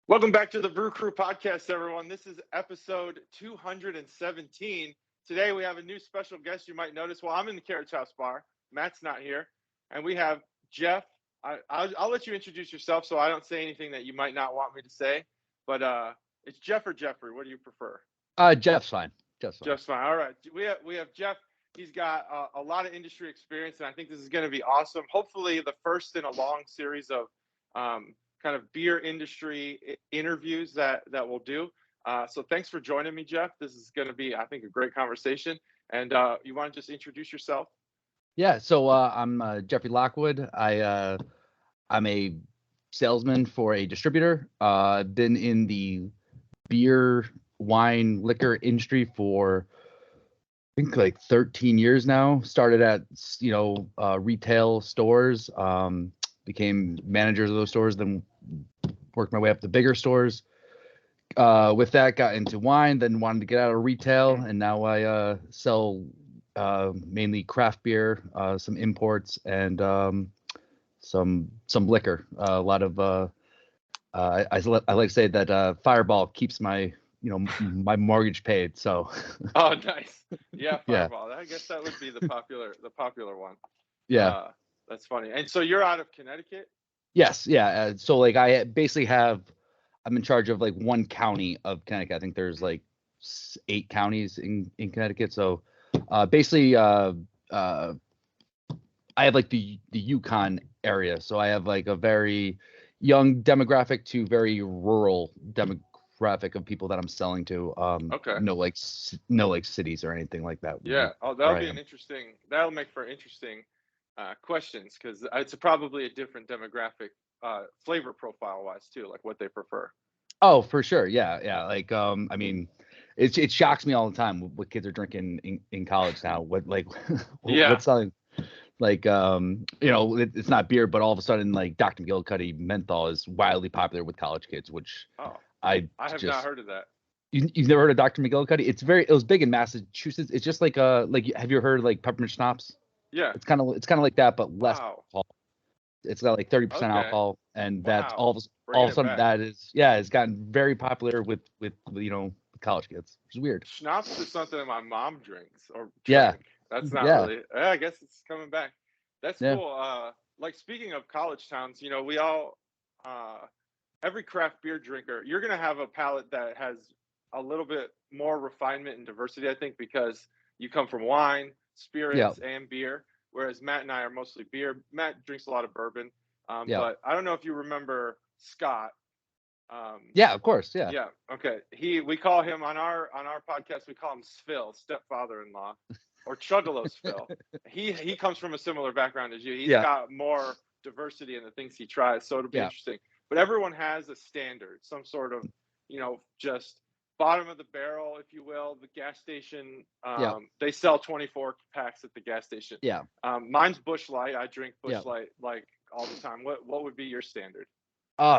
Welcome back to the Brew Crew podcast, everyone. This is episode 217. Today we have a new special guest you might notice. Well, I'm in the Carriage House Bar. Matt's not here. And we have Jeff. I'll let you introduce yourself so I don't say anything that you might not want me to say. But it's Jeff or Jeffrey. What do you prefer? Jeff's fine. Jeff's fine. All right. We have Jeff. He's got a lot of industry experience, and I think this is going to be awesome. Hopefully the first in a long series of kind of beer industry interviews that we'll do. So thanks for joining me, Jeff. This is going to be, I think, a great conversation. And you want to just introduce yourself? Yeah. So I'm Jeffrey Lockwood. I'm a salesman for a distributor. I've been in the beer, wine, liquor industry for I think like 13 years now. Started at retail stores. Became managers of those stores, then worked my way up to bigger stores. With that, got into wine, then wanted to get out of retail, and now I sell mainly craft beer, some imports, and some liquor. A lot of I like to say that Fireball keeps my my mortgage paid. So. Oh, nice. Yeah, Fireball. Yeah. I guess that would be the popular one. Yeah. That's funny. And so you're out of Connecticut? Yes. Yeah. So like I basically I'm in charge of like one county of Connecticut. I think there's like 8 counties in Connecticut. So basically I have like the Yukon area. So I have like a very young demographic to very rural demographic of people that I'm selling to. Okay. No like cities or anything like that. Yeah. Oh, that'll make for interesting questions, because it's probably a different demographic, flavor profile wise too, like what they prefer. Oh, for sure. Yeah. Like I mean, it shocks me all the time what kids are drinking in college now. What's selling? Like it's not beer, but all of a sudden like Dr. McGillicuddy menthol is wildly popular with college kids, which I have not heard of that. You've never heard of Dr. McGillicuddy? It was big in Massachusetts. It's just like have you heard like peppermint schnapps? Yeah. It's kind of like that, but less alcohol. It's got like 30% alcohol, and that's all of a sudden that is it's gotten very popular with college kids, which is weird. Schnapps is something that my mom drinks or drank. Yeah. That's not really. I guess it's coming back. That's cool. Like speaking of college towns, we all every craft beer drinker, you're gonna have a palate that has a little bit more refinement and diversity, I think, because you come from wine, spirits, and beer, whereas Matt and I are mostly beer. Matt drinks a lot of bourbon, but I don't know if you remember Scott. Yeah, of course. Yeah. Yeah. Okay. We call him on our podcast. We call him Sphil, stepfather-in-law, or Chuggalo Sphil. He comes from a similar background as you. He's got more diversity in the things he tries, so it'll be interesting. But everyone has a standard, some sort of, just bottom of the barrel, if you will. The gas station, they sell 24 packs at the gas station. Yeah. Mine's Busch Light. I drink Busch Light like all the time. What would be your standard?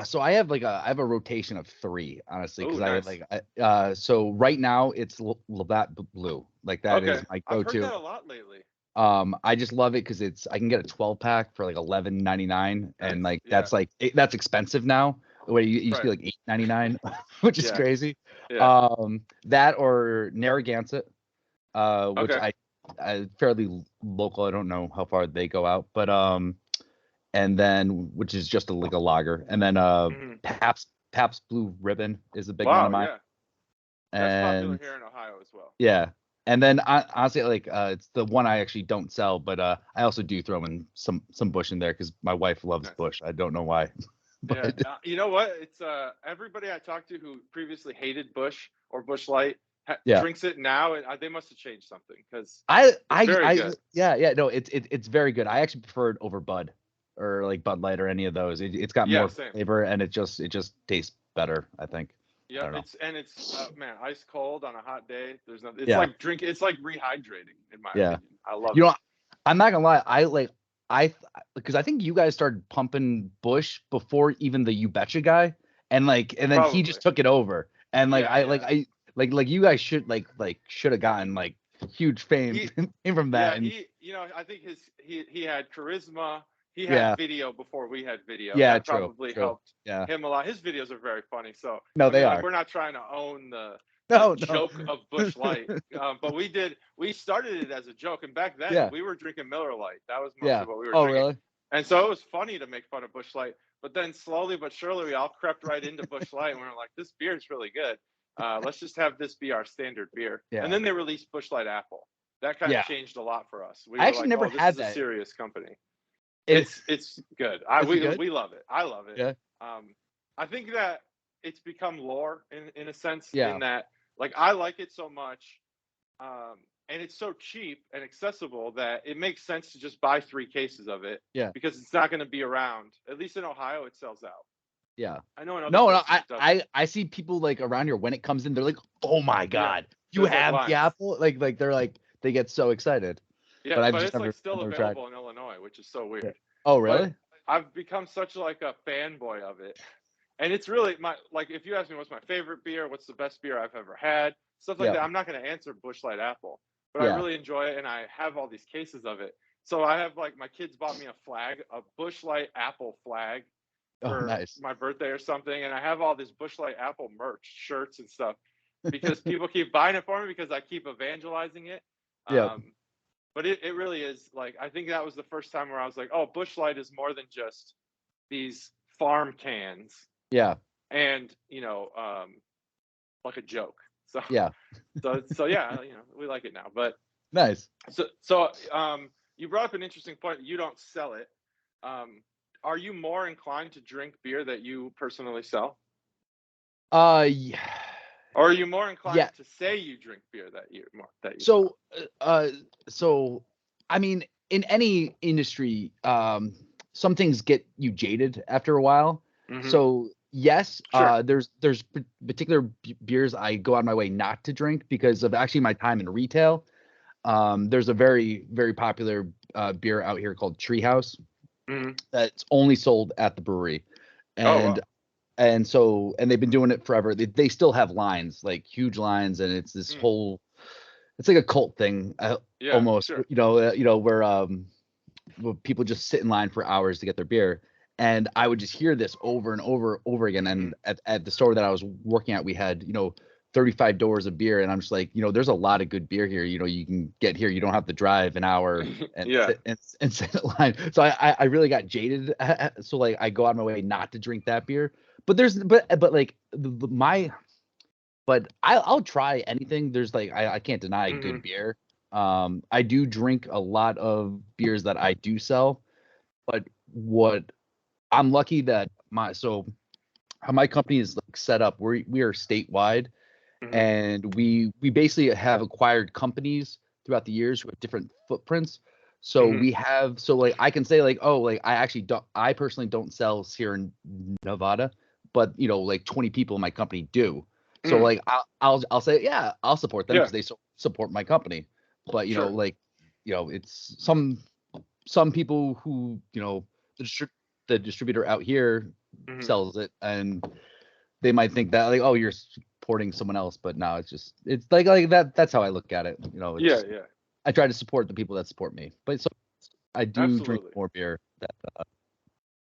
So I have a rotation of 3, honestly, because nice. I have so right now it's Labatt Blue. Like that is my go-to. I've heard that a lot lately. I just love it because I can get a 12-pack for like $11.99, and like that's expensive now. The way you used to be like $8.99, which is crazy. Yeah. That or Narragansett, which I fairly local. I don't know how far they go out, but and then which is just like a lager, and then Pabst Blue Ribbon is a big one of mine. Yeah. That's popular here in Ohio as well. Yeah. And then honestly, like it's the one I actually don't sell, but I also do throw in some Busch in there because my wife loves Busch. I don't know why. But you know what? It's everybody I talked to who previously hated Busch or Busch Light drinks it now, and they must have changed something, because no, it's very good. I actually prefer it over Bud or like Bud Light or any of those. It's got more flavor, and it just tastes better, I think. Yeah, it's man, ice cold on a hot day. There's no. It's like It's like rehydrating, in my opinion. I love it. I'm not gonna lie. Because I think you guys started pumping Busch before even the You Betcha guy, and then he just took it over, and you guys should have gotten like huge fame from that. Yeah, I think he had charisma. he had video before we had video. Yeah, that true, probably true. helped Yeah. him a lot. His videos are very funny. So No, they are. we're not trying to own the No. joke of Busch Light, but we started it as a joke, and back then Yeah. we were drinking Miller Light. That was Yeah. mostly what we were Oh, drinking. really? And so it was funny to make fun of Busch Light, but then slowly but surely we all crept right into Busch Light, and we were like, this beer is really good. Let's just have this be our standard beer. Yeah. And then they released Busch Light Apple. That kind of changed a lot for us. We I were actually like, never oh, this had is that. a serious company. It's good. Is it good? We love it. I love it. Yeah. I think that it's become lore in a sense, Yeah. in that, like, I like it so much, and it's so cheap and accessible that it makes sense to just buy 3 cases of it. Yeah. Because it's not going to be around. At least in Ohio, it sells out. Yeah. I know in other No, places it doesn't. I see people like around here when it comes in, they're like, oh my God, you There's, like, have lines. the apple? Like they're like, they get so excited. Yeah, but I've but just it's never, like still never tried. available in Illinois, which is so weird. Yeah. Oh, really? But I've become such like a fanboy of it. And it's really like, if you ask me what's my favorite beer, what's the best beer I've ever had, stuff like that, I'm not going to answer Busch Light Apple, but I really enjoy it, and I have all these cases of it. So I have, like, my kids bought me a Busch Light Apple flag for my birthday or something, and I have all this Busch Light Apple merch, shirts and stuff, because people keep buying it for me because I keep evangelizing it. But it really is, like, I think that was the first time where I was like, oh, Busch Light is more than just these farm cans. Yeah. And, like a joke. So yeah. so yeah, we like it now. But nice. So you brought up an interesting point. You don't sell it. Are you more inclined to drink beer that you personally sell? Yeah. Or are you more inclined to say you drink beer that you sell? So I mean, in any industry, some things get you jaded after a while. Mm-hmm. So yes, there's particular beers I go out of my way not to drink because of actually my time in retail. There's a very, very popular beer out here called Treehouse that's only sold at the brewery, and and they've been doing it forever. They still have lines, like huge lines, and it's this whole, it's like a cult thing, almost. Where people just sit in line for hours to get their beer. And I would just hear this over and over again. And at the store that I was working at, we had, 35 doors of beer. And I'm just like, there's a lot of good beer here. You can get here. You don't have to drive an hour and sit in line. So I really got jaded. So like I go out of my way not to drink that beer. But I'll try anything. There's like, I can't deny good beer. I do drink a lot of beers that I do sell, but I'm lucky that how my company is like set up, we are statewide, and we basically have acquired companies throughout the years with different footprints. So we have, like I can say like, oh, like I personally don't sell here in Nevada, but like 20 people in my company do. So like I'll say, yeah, I'll support them because they support my company. But it's some people who the distributor out here sells it, and they might think that like, oh, you're supporting someone else, but no, it's like that. That's how I look at it. I try to support the people that support me, but so I do drink more beer that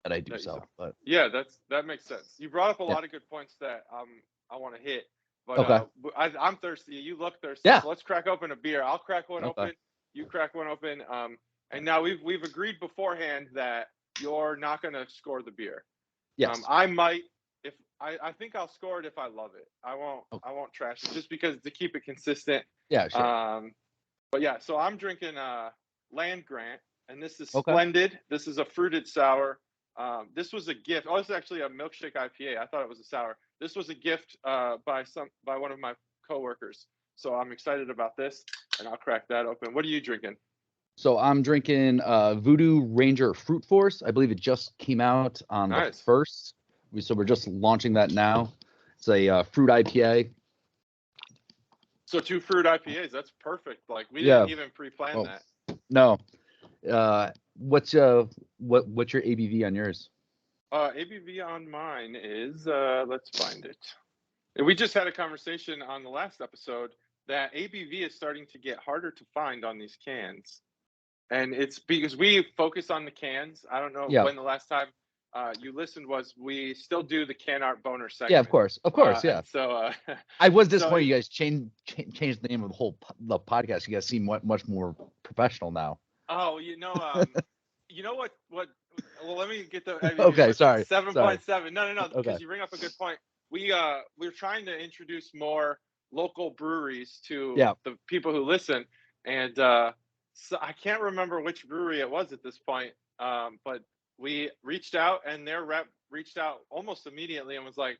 I do sell. But yeah, that makes sense. You brought up a lot of good points that I want to hit. But I'm thirsty. You look thirsty. Yeah. So let's crack open a beer. I'll crack one open. You crack one open. And now we've agreed beforehand that you're not going to score the beer. Yes. I might, if I think I'll score it if I love it. I won't trash it just because to keep it consistent. Yeah. Sure. But yeah, so I'm drinking Land Grant, and this is splendid. This is a fruited sour. This was a gift. Oh, this is actually a milkshake IPA. I thought it was a sour. This was a gift by one of my coworkers. So I'm excited about this, and I'll crack that open. What are you drinking? So I'm drinking Voodoo Ranger Fruit Force. I believe it just came out on the 1st. So we're just launching that now. It's a fruit IPA. So 2 fruit IPAs. That's perfect. Like we didn't even pre-plan that. No. What's your ABV on yours? ABV on mine is let's find it. We just had a conversation on the last episode that ABV is starting to get harder to find on these cans. and it's because we focus on the cans. I don't know when the last time you listened was. We still do the can art boner segment. Yeah, of course, yeah. And so I was disappointed you guys changed the name of the podcast. You guys seem much more professional now. Oh, you know what? Well, let me get the. Okay, sorry. 7.7. No, because Okay. you bring up a good point. We're trying to introduce more local breweries to the people who listen, and so I can't remember which brewery it was at this point, but we reached out, and their rep reached out almost immediately and was like,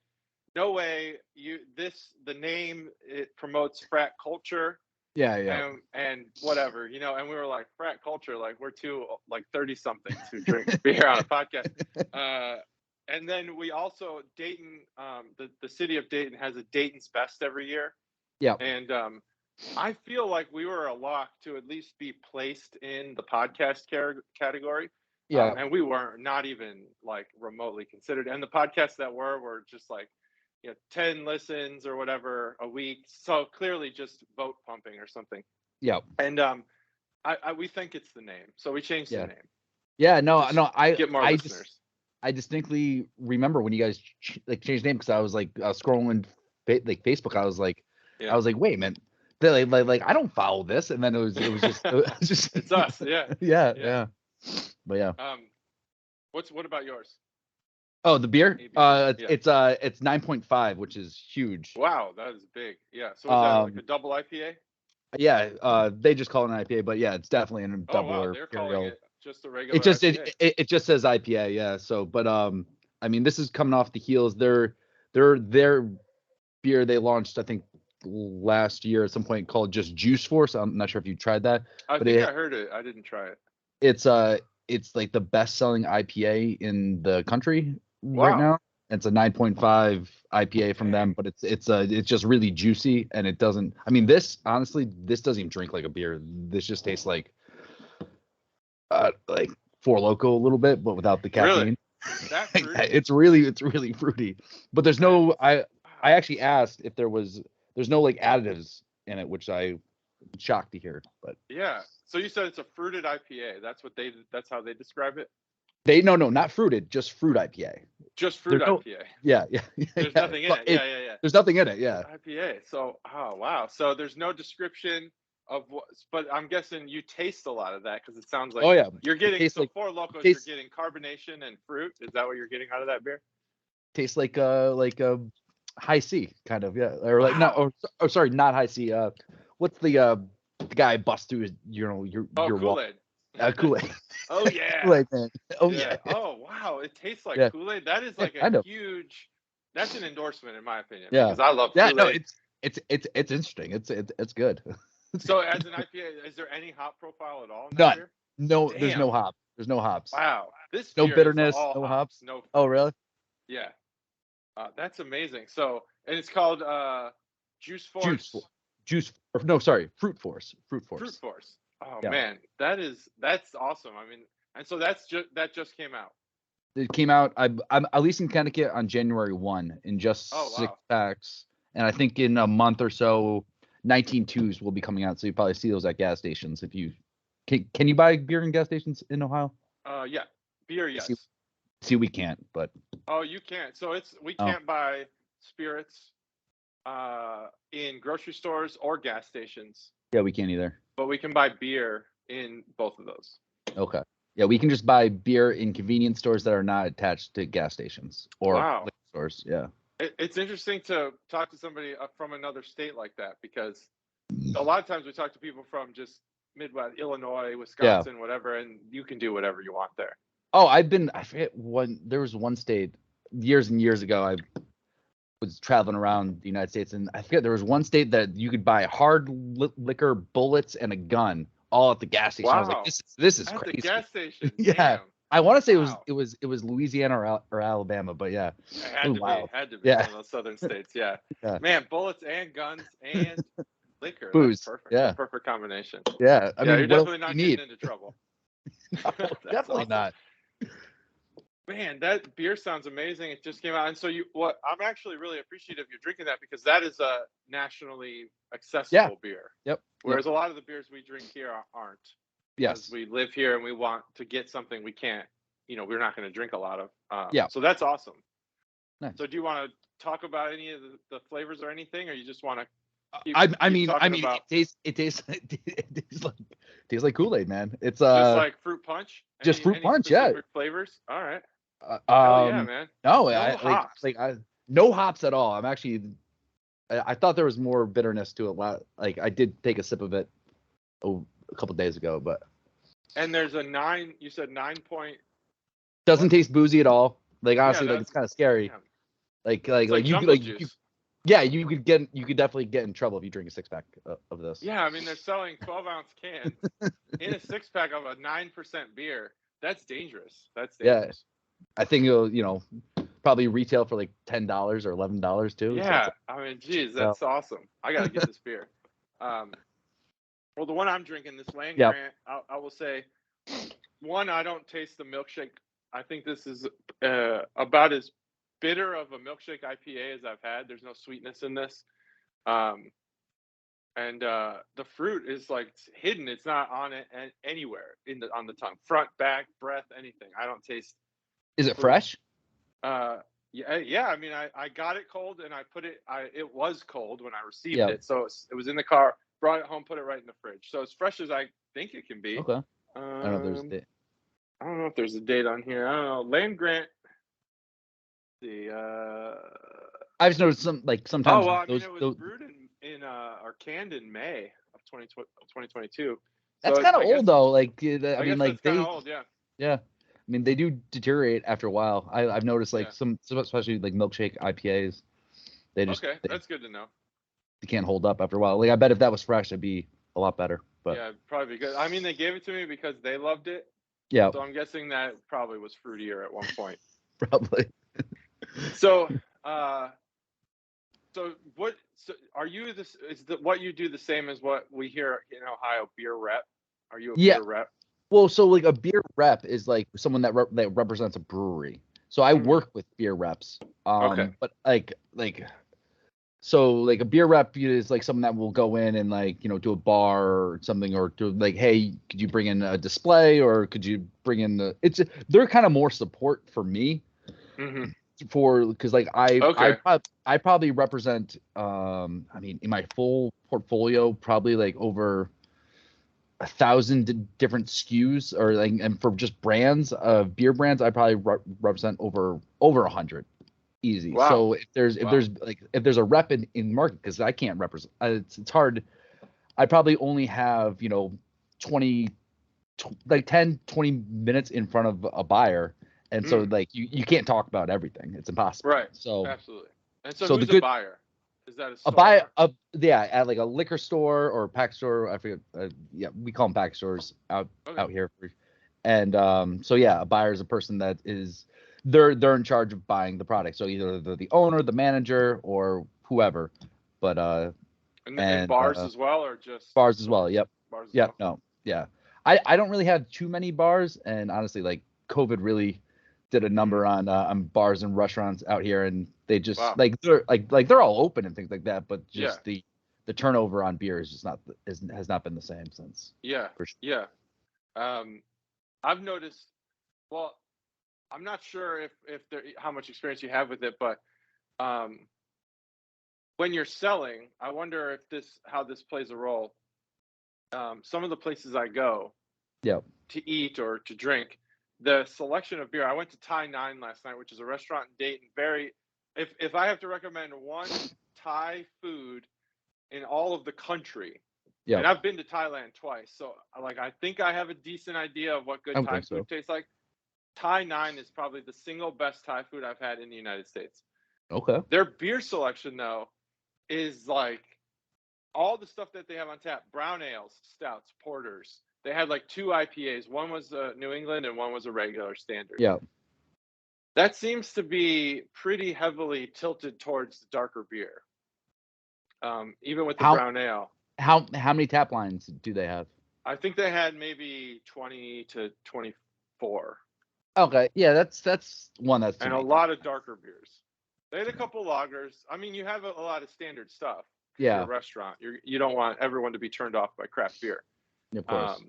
"No way, the name, it promotes frat culture." Yeah. And whatever, and we were like, frat culture, like we're two like 30 somethings who drink beer on a podcast. And then we also Dayton, the city of Dayton has a Dayton's Best every year. Yeah. And I feel like we were a lock to at least be placed in the podcast category. Yeah. And we were not even like remotely considered. And the podcasts that were just like, 10 listens or whatever a week. So clearly just vote pumping or something. Yeah. And we think it's the name. So we changed the name. Yeah, no, I get more listeners. I distinctly remember when you guys changed name, because I was scrolling Facebook. I was like, wait a minute. Like I don't follow this, and then it was just it's us. Yeah. But yeah. What about yours? Oh, the beer? It's 9.5, which is huge. Wow, that is big. Yeah. So is that like a double IPA? Yeah, they just call it an IPA, but yeah, it's definitely a double. Oh, wow, or they're calling it just a regular IPA. It just says IPA, yeah. So, but I mean, this is coming off the heels. Their beer they launched, I think, last year at some point, called just Juice Force. I'm not sure if you tried that. I heard it. I didn't try it. It's like the best-selling IPA in the country right now. It's a 9.5 IPA from them, but it's just really juicy, and it doesn't. I mean, this doesn't even drink like a beer. This just tastes like Four Loko a little bit, but without the caffeine. Really? It's really fruity. But there's no. I actually asked if there's no like additives in it, which I shocked to hear. But yeah. So you said it's a fruited IPA. That's how they describe it. No, not fruited, just fruit IPA. Just fruit IPA. Yeah. There's nothing in it. Yeah. There's nothing in it. Yeah. IPA. So, oh wow. So there's no description of what, but I'm guessing you taste a lot of that because it sounds like you're getting Four Lokos. You're getting carbonation and fruit. Is that what you're getting out of that beer? Tastes like a high C kind of, yeah, or like sorry, not high C. What's the guy bust through his your Kool-Aid. Kool-Aid. Oh yeah. Kool-Aid, man. Oh yeah. Oh wow, it tastes like Kool-Aid. That is like a huge. That's an endorsement in my opinion. Yeah. Because I love Kool-Aid. Yeah, no, it's interesting. It's good. So as an IPA, is there any hop profile at all? None. Beer? No, damn. There's no hop. There's no hops. Wow. This no beer bitterness, is all no hops. No. Oh really? Yeah. That's amazing. So, and it's called Juice Force. Fruit Force. Fruit Force. Oh man, that's awesome. I mean, and so that just came out. It came out. I'm at least in Connecticut on January 1 in just 6 packs, and I think in a month or so, 19.2s will be coming out. So you probably see those at gas stations. If you can you buy beer in gas stations in Ohio? Yeah, beer, yes. See, we can't, but you can't. So we can't buy spirits in grocery stores or gas stations. Yeah, we can't either. But we can buy beer in both of those. Okay. Yeah, we can just buy beer in convenience stores that are not attached to gas stations or liquor stores. Yeah. It's interesting to talk to somebody from another state like that, because a lot of times we talk to people from just Midwest, Illinois, Wisconsin, whatever, and you can do whatever you want there. Oh, I forget there was one state years and years ago. I was traveling around the United States, and I forget there was one state that you could buy hard liquor, bullets, and a gun all at the gas station. Wow. I was like, this is at crazy. The gas station. Yeah. Damn. I want to say it was Louisiana or Alabama, but yeah. It had to be one of those southern states. Yeah. Man, bullets and guns and liquor. Booze. That's perfect. Yeah. That's a perfect combination. Yeah. I mean, you're definitely not getting into trouble. No, definitely not. Man, that beer sounds amazing. It just came out. And so I'm actually really appreciative you're drinking that, because that is a nationally accessible beer. Yep. Whereas a lot of the beers we drink here aren't. Yes. We live here and we want to get something we can't, we're not going to drink a lot of. Yeah. So that's awesome. Nice. So do you want to talk about any of the flavors or anything, or you just want to keep it tastes like Kool-Aid, man. It's just like fruit punch? Just fruit any punch, yeah. specific flavors? All right. Hell yeah, man. No, No hops. No hops at all. I thought there was more bitterness to it. Like I did take a sip of it a couple days ago, but. And there's a 9. You said 9 point. Doesn't taste boozy at all. Like honestly, Yeah, like it's kind of scary. Yeah. Like jumbo juice. you could definitely get in trouble if you drink a 6-pack of this. Yeah, I mean they're selling 12-ounce cans in a 6-pack of a 9% beer. That's dangerous. Yeah, I think it'll probably retail for like $10 or $11 too. Yeah, so I mean, geez, that's awesome. I gotta get this beer. Well, the one I'm drinking, this Land Grant, I will say, one, I don't taste the milkshake. I think this is about as bitter of a milkshake IPA as I've had. There's no sweetness in this. And the fruit is like hidden. It's not on it anywhere on the tongue, front, back, breath, anything. I don't taste. Is it fresh? Yeah. I mean, I got it cold and I put it. It was cold when I received it, so it was in the car. Brought it home, put it right in the fridge. So as fresh as I think it can be. Okay. I don't know if there's a date on here. I don't know. Land Grant. Let's see. I just noticed sometimes. Oh well, it was brewed in or canned in May of 2022. That's kind of old though. Like I mean, like they. Old, yeah. Yeah. I mean, they do deteriorate after a while. I've noticed some, especially like milkshake IPAs. That's good to know. They can't hold up after a while. Like I bet if that was fresh, it'd be a lot better. But yeah, probably good. I mean, they gave it to me because they loved it. Yeah. So I'm guessing that probably was fruitier at one point. Probably. So what? So are you this? Is what you do the same as what we hear in Ohio? Beer rep? Are you a beer rep? Well, so like a beer rep is like someone that represents a brewery. So I work with beer reps. Okay. But so like a beer rep is like someone that will go in and do a bar or something, or do like, hey, could you bring in a display, or could you bring in they're kind of more support for me. Mm-hmm. Because like I probably represent I mean in my full portfolio probably like over 1,000 different SKUs, or like, and for just brands of beer brands I probably represent over 100 easy. Wow. So if there's a rep in market, because I can't represent, it's hard. I probably only have 20 10 20 minutes in front of a buyer. And so like you can't talk about everything. It's impossible. Right. So absolutely. And so who's a buyer? Is that a buyer? At like a liquor store or a pack store. I forget. We call them pack stores out here. And so a buyer is a person that is they're in charge of buying the product. So either the owner, the manager, or whoever. But and bars as well, or just bars as well. Yep. Bars as well. No. Yeah. I don't really have too many bars, and honestly, like COVID really did a number on bars and restaurants out here, and they just they're all open and things like that, but just the turnover on beer is just has not been the same since. Yeah. For sure. Yeah. I've noticed. Well, I'm not sure if there how much experience you have with it, but when you're selling, I wonder if how this plays a role. Some of the places I go to eat or to drink, the selection of beer. I went to Thai 9 last night, which is a restaurant in Dayton. If I have to recommend one Thai food in all of the country, and I've been to Thailand twice, so I think I have a decent idea of what good Thai food tastes like. Thai 9 is probably the single best Thai food I've had in the United States. Okay. Their beer selection though is like all the stuff that they have on tap: brown ales, stouts, porters. They had like 2 IPAs. One was New England and one was a regular standard. Yeah. That seems to be pretty heavily tilted towards the darker beer. Even with the brown ale. How many tap lines do they have? I think they had maybe 20 to 24. Okay. Yeah, that's one that's and a lot of darker beers. They had a couple lagers. I mean, you have a lot of standard stuff. Yeah. You're a restaurant. You don't want everyone to be turned off by craft beer. Of course.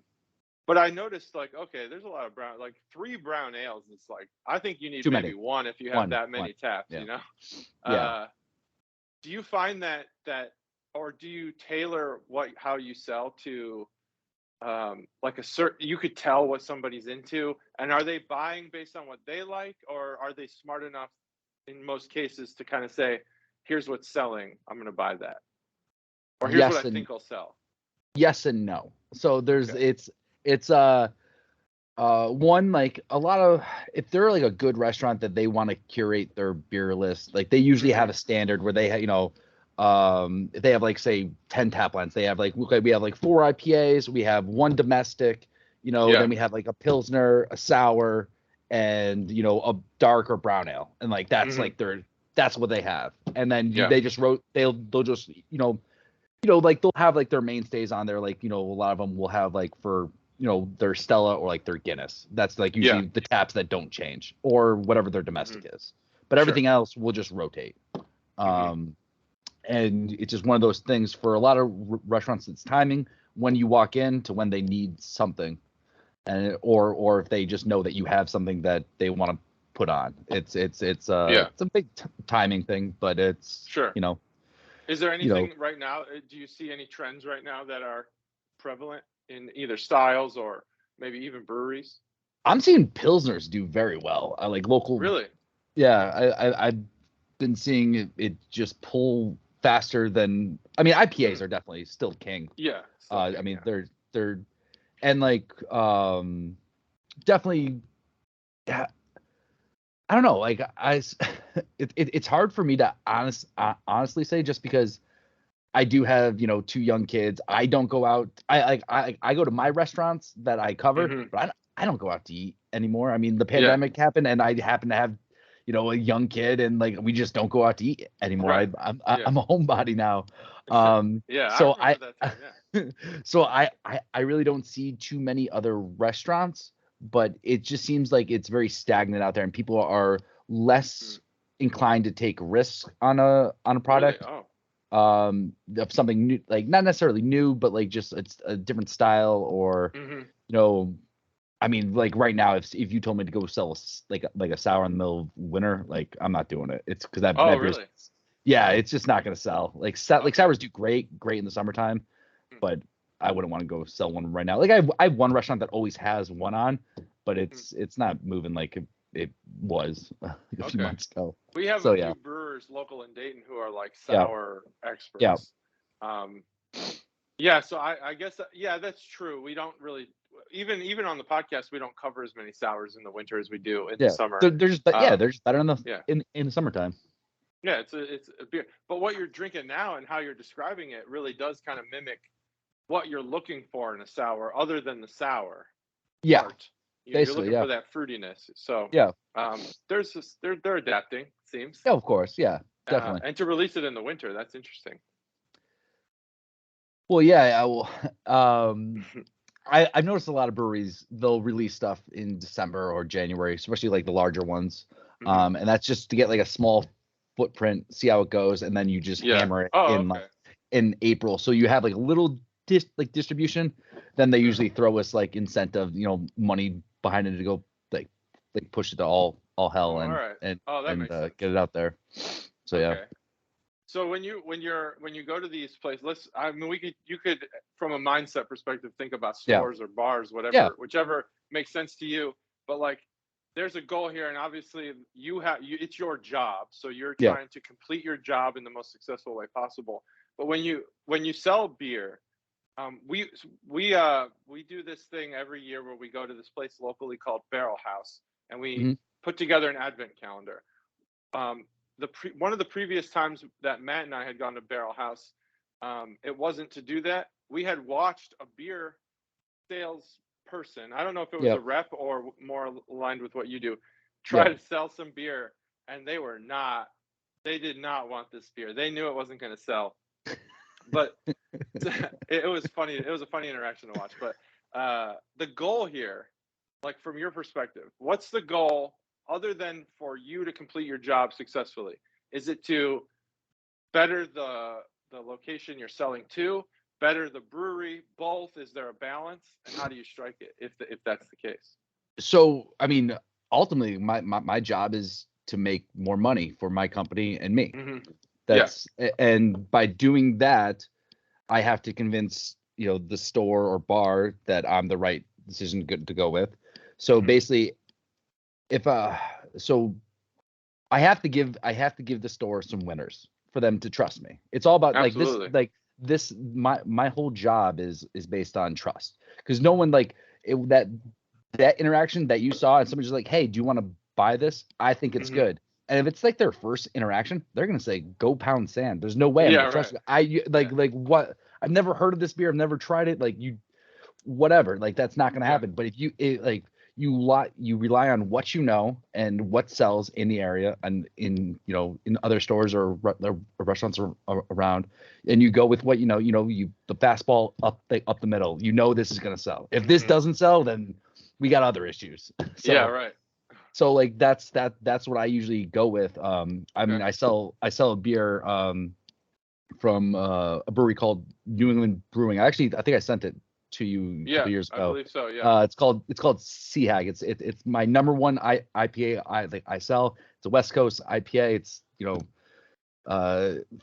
But I noticed, like, okay, there's a lot of brown, like 3 brown ales. It's like, I think you need Too maybe many. one if you have One. that many taps, Yeah. Yeah. Uh, do you find or do you tailor how you sell to, like a certain, you could tell what somebody's into, and are they buying based on what they like, or are they smart enough in most cases to kind of say, here's what's selling, I'm going to buy that, or here's what Yes I and think will sell? yes and no. So there's Okay. it's one, like a lot of, if they're like a good restaurant that they want to curate their beer list, like they usually have Hmm. a standard where they if they have like say 10 tap lines, they have like, okay, we have like 4 IPAs, we have 1 domestic, Yeah. then we have like a pilsner, a sour, and a dark or brown ale, and like that's Hmm. like that's what they have, and then Yeah. they just wrote they'll just like they'll have like their mainstays on there, like a lot of them will have like for their Stella or like their Guinness. That's like Yeah. usually the taps that don't change, or whatever their Hmm. domestic is. But Sure. everything else will just rotate. Hmm. Um, and it's just one of those things for a lot of restaurants. It's timing when you walk in to when they need something, and or if they just know that you have something that they want to put on. Yeah. It's a big timing thing, but it's Sure. Is there you know anything right now? Do you see any trends right now that are prevalent in either styles or maybe even breweries? I'm seeing Pilsners do very well. I like local. Really? Yeah, I've been seeing it just pull faster than. I mean, IPAs Hmm. are definitely still king. Yeah. Still I king. mean, Yeah. they're and like definitely. Yeah, I don't know. Like it's hard for me to honestly say, just because I do have 2 young kids. I don't go out. I go to my restaurants that I cover, Hmm. but I don't go out to eat anymore. I mean, the Yeah. pandemic happened, and I happen to have a young kid, and like we just don't go out to eat anymore. Right. Yeah. I'm a homebody now. Yeah. I So remember that time. Yeah. so I really don't see too many other restaurants, but it just seems like it's very stagnant out there, and people are less Mm. inclined to take risks on a Really? product, Oh. of something new, like not necessarily new, but like just it's a different style, or Hmm. you know I mean, like right now, if you told me to go sell like a sour in the middle of winter, like I'm not doing it. It's because Oh, that beer's, really? yeah, it's just not gonna sell. Like Okay. sours do great in the summertime, Mm. but I wouldn't want to go sell one right now. Like I have one restaurant that always has one on, but Mm. it's not moving like it was like a few Okay. months ago. We have a So yeah, few brewers local in Dayton who are like yeah, sour yeah, experts. Um, yeah, so I guess yeah, that's true. We don't really, even on the podcast, we don't cover as many sours in the winter as we do in the yeah. summer. They're just, but yeah, Um, they're just better yeah, in the summertime. yeah, it's a beer. But what you're drinking now and how you're describing it really does kind of mimic what you're looking for in a sour, other than the sour Yeah, part. You're basically, looking yeah, for that fruitiness. So yeah, there's this, they're adapting, seems, yeah. Of course, yeah, definitely. and to release it in the winter, that's interesting. Well, yeah, I will. I've noticed a lot of breweries, they'll release stuff in December or January, especially like the larger ones. Hmm. And that's just to get like a small footprint, see how it goes, and then you just Yeah. hammer it Oh, in okay. like in April. So you have like a little distribution. Then they Sure. usually throw us like incentive, money behind it to go like push it to all Oh, hell, all and right. and Oh, that and makes sense. get it out there. So yeah, Okay. So when you go to these places, I mean, you could, from a mindset perspective, think about yeah, stores or bars, yeah, whichever makes sense to you. But like, there's a goal here, and obviously it's your job, so you're yeah. trying to complete your job in the most successful way possible. But when you sell beer, we do this thing every year where we go to this place locally called Barrel House, and we Hmm. put together an advent calendar. um, One of the previous times that Matt and I had gone to Barrel House, it wasn't to do that. We had watched a beer sales person. I don't know if it was Yeah. a rep or more aligned with what you do. Try Yeah. to sell some beer, and they were not. They did not want this beer. They knew it wasn't going to sell, but it was funny. It was a funny interaction to watch. But the goal here, like from your perspective, what's the goal other than for you to complete your job successfully? Is it to better the location you're selling to, better the brewery? Both? Is there a balance? And how do you strike it if that's the case? So, I mean, ultimately, my job is to make more money for my company and me. Mm-hmm. And by doing that, I have to convince, the store or bar that I'm the right decision to go with. So basically, so I have to give the store some winners for them to trust me. It's all about Absolutely. my whole job is based on trust, because no one that interaction that you saw and somebody's just like, hey, do you want to buy this? I think it's good. And if it's like their first interaction, they're gonna say, "Go pound sand." There's no way I'm gonna trust you. Like what? I've never heard of this beer. I've never tried it. Like whatever. Like that's not gonna happen. But if you rely on what you know and what sells in the area and in other stores or restaurants around, and you go with what the fastball up the middle. This is gonna sell. If this doesn't sell, then we got other issues. So like that's what I usually go with. I mean, I sell a beer from a brewery called New England Brewing. I think I sent it to you a couple years ago. I believe so. Yeah. It's called Sea Hag. It's my number one IPA I sell. It's a West Coast IPA. It's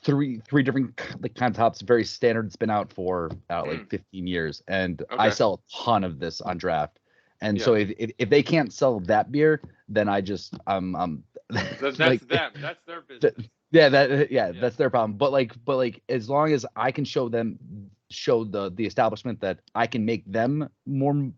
three different kinds of hops. Very standard. It's been out for like 15 years, and I sell a ton of this on draft. And so if they can't sell that beer, then I just that's them. That's their business. That's their problem. But like as long as I can show the establishment that I can make them more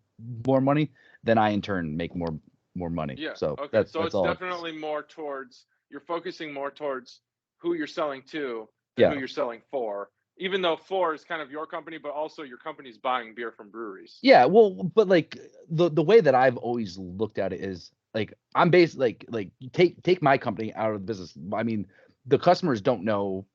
money, then I in turn make more money. Yeah. So okay. That's it's all. Definitely more towards, you're focusing more towards who you're selling to than who you're selling for. Even though for is kind of your company, but also your company's buying beer from breweries. Yeah, well, but like the way that I've always looked at it is like I'm based like take my company out of the business. I mean, the customers don't know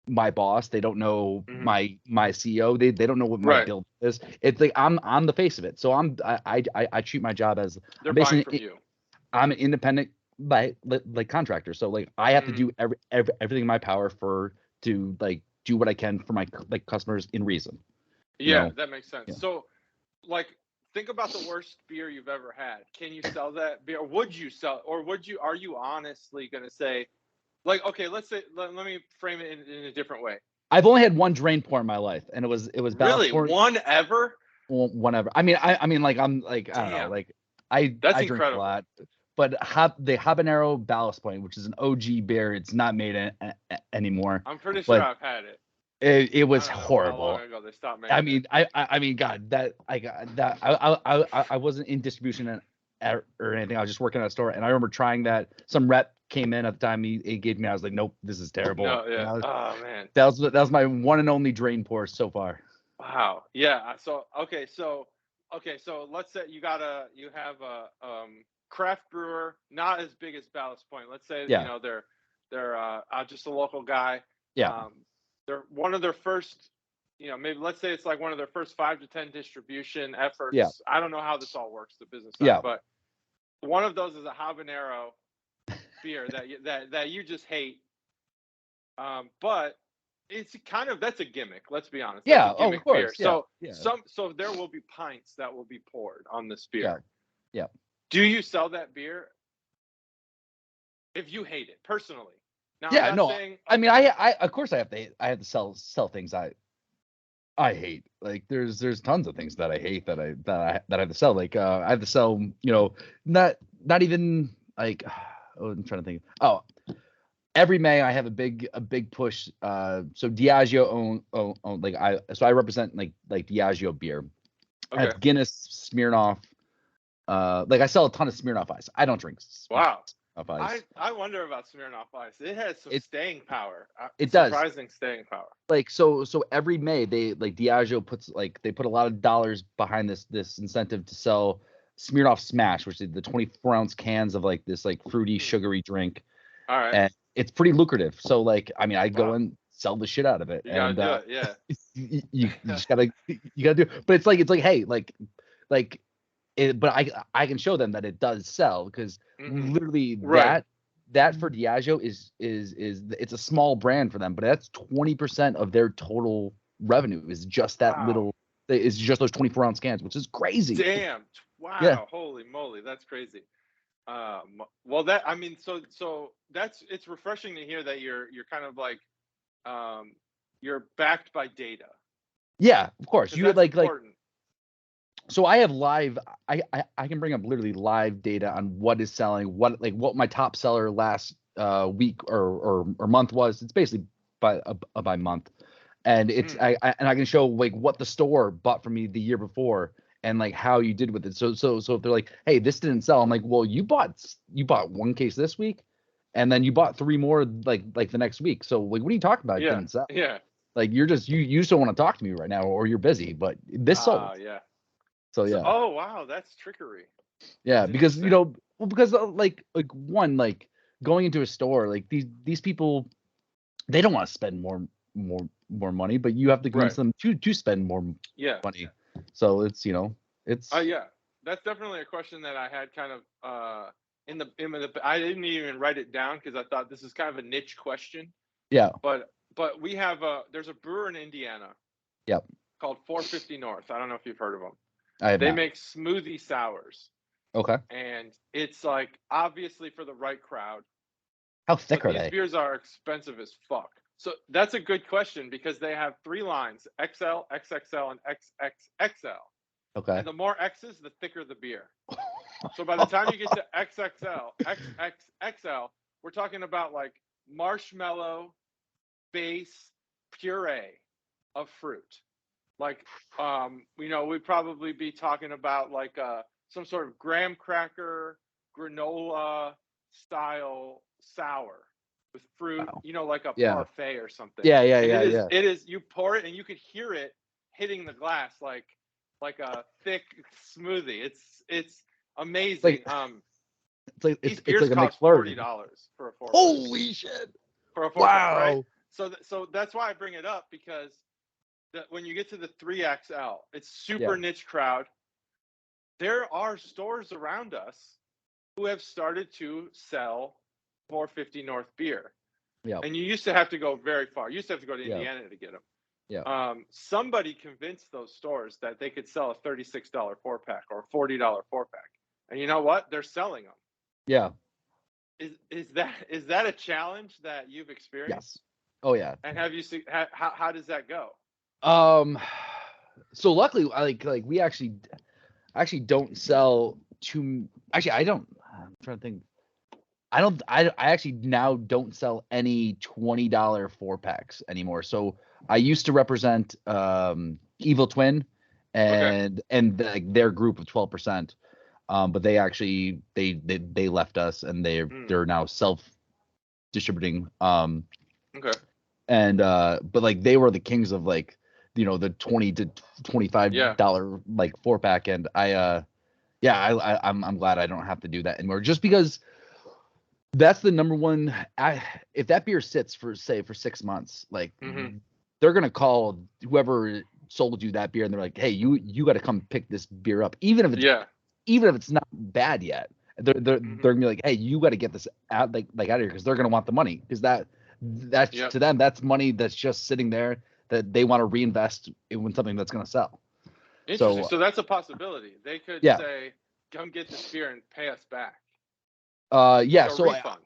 my boss, they don't know my CEO, they don't know what my build is. It's like I'm the face of it. So I treat my job as they're buying from you. I'm an independent like contractor. So like I have to do everything in my power to like do what I can for my customers in reason. Yeah, that makes sense. Yeah. So like think about the worst beer you've ever had. Can you sell that beer? Would you sell, or are you honestly going to say, like, okay, let's say, let me frame it in a different way. I've only had one drain pour in my life, and it was really one ever. One ever. I mean, like I'm like I don't know, like I drink incredible. A lot, but the habanero Ballast Point, which is an OG beer, it's not made anymore. I'm pretty sure I've had it. It was horrible. How long ago they stopped making I mean, God, that I got that I wasn't in distribution or anything. I was just working at a store, and I remember trying that. Some rep came in at the time. He gave me. I was like, nope, this is terrible. No, yeah. Oh man. That was my one and only drain pour so far. Wow. Yeah. So let's say you have a craft brewer, not as big as Ballast Point. Let's say they're just a local guy. Yeah. They're one of their first, maybe let's say it's like one of their first 5 to 10 distribution efforts. Yeah. I don't know how this all works, the business side, but one of those is a habanero beer that you just hate. But it's kind of, that's a gimmick. Let's be honest. Yeah. Oh, of course. Beer. Yeah. So there will be pints that will be poured on this beer. Yeah. Do you sell that beer if you hate it personally? Now, yeah, no. Saying, I mean, I of course I have to sell things I hate. Like there's tons of things that I hate that I have to sell. Like I have to sell, not even like I'm trying to think. Oh, every May I have a big push. So Diageo own like I represent like Diageo beer. Okay. I have Guinness, Smirnoff. Like I sell a ton of Smirnoff Ice. I don't drink. Wow. Ice. I wonder about Smirnoff Ice. It has some staying power. It does. Surprising staying power. Like so every May they Diageo they put a lot of dollars behind this incentive to sell Smirnoff Smash, which is the 24-ounce cans of like this like fruity sugary drink. All right. And it's pretty lucrative. So like I mean I go and sell the shit out of it. You gotta do it, yeah. you just gotta do it. But it's like hey like but I can show them that it does sell because literally that for Diageo is it's a small brand for them, but that's 20% of their total revenue is just that Wow. little. It's just those 24-ounce cans, which is crazy. Damn. Wow. Yeah. Holy moly. That's crazy. Well, that, I mean, so it's refreshing to hear that you're kind of like, you're backed by data. Yeah, of course. 'Cause You that's like important. so I have live. I can bring up literally live data on what is selling, what my top seller last week or month was. It's basically by month, and it's I can show like what the store bought from me the year before and like how you did with it. So if they're like, hey, this didn't sell, I'm like, well, you bought one case this week, and then you bought 3 more like the next week. So like, what are you talking about? It Yeah. didn't sell. Yeah. Like you're just you just don't want to talk to me right now, or you're busy. But this sold. Yeah. So yeah. Oh wow, that's trickery. Yeah, That's because interesting. because like one like going into a store, like these people, they don't want to spend more money, but you have to convince Right. them to spend more Yeah. money. So it's it's Yeah. That's definitely a question that I had kind of in the I didn't even write it down because I thought this is kind of a niche question. yeah But we have there's a brewer in Indiana yep. called 450 North. I don't know if you've heard of them. I have They not. make smoothie sours, Okay, and it's like obviously for the right crowd. how thick But are these they? beers are expensive as fuck. So that's a good question because they have 3 lines: XL, XXL, and XXXL. Okay. And the more X's, the thicker the beer. So by the time you get to XXL, XXXL, we're talking about like marshmallow base puree of fruit. Like, we'd probably be talking about like some sort of graham cracker, granola style sour with fruit, Wow. like a Yeah. parfait or something. Yeah. Yeah. And Yeah. Yeah. it is, you pour it and you could hear it hitting the glass like a thick smoothie. It's amazing. These It's beers like a cost McFlurry. $40 for a 4-pack. Holy shit! For a 4-pack, right? Wow. So that's why I bring it up because when you get to the 3XL, it's super Yeah. niche crowd. There are stores around us who have started to sell 450 North beer. Yeah. And you used to have to go very far. You used to have to go to Yeah. Indiana to get them. Yeah. Somebody convinced those stores that they could sell a $36 4-pack or a $40 4-pack. And you know what? They're selling them. Yeah. Is that a challenge that you've experienced? Yes. Oh yeah. And have you seen how does that go? So luckily, we actually don't sell too. Actually, I don't. I'm trying to think. I actually now don't sell any $20 4-packs anymore. So I used to represent Evil Twin Okay. and like their group of 12%. But they actually they left us and they're now self distributing. Okay. And but like they were the kings of like the $20 to $25 like 4-pack, and I'm glad I don't have to do that anymore, just because that's the number one. If that beer sits for 6 months, like they're gonna call whoever sold you that beer and they're like, hey, you got to come pick this beer up, even if it's not bad yet. They're gonna be like, hey, you got to get this out out of here, because they're gonna want the money, because that's to them, that's money that's just sitting there that they want to reinvest in something that's gonna sell. Interesting. So that's a possibility. They could say, come get this beer and pay us back. Yeah. Like a So refund.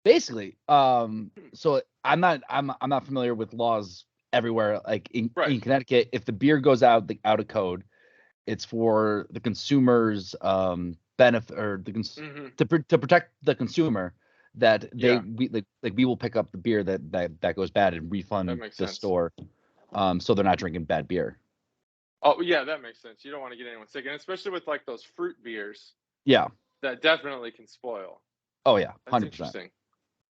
basically, so I'm not familiar with laws everywhere. Like in Connecticut, if the beer goes out of code, it's for the consumer's benefit, or to protect the consumer, that we will pick up the beer that goes bad and refund the store, so they're not drinking bad beer. Oh yeah, that makes sense. You don't want to get anyone sick, and especially with like those fruit beers. Yeah. That definitely can spoil. Oh yeah, 100%. That's interesting.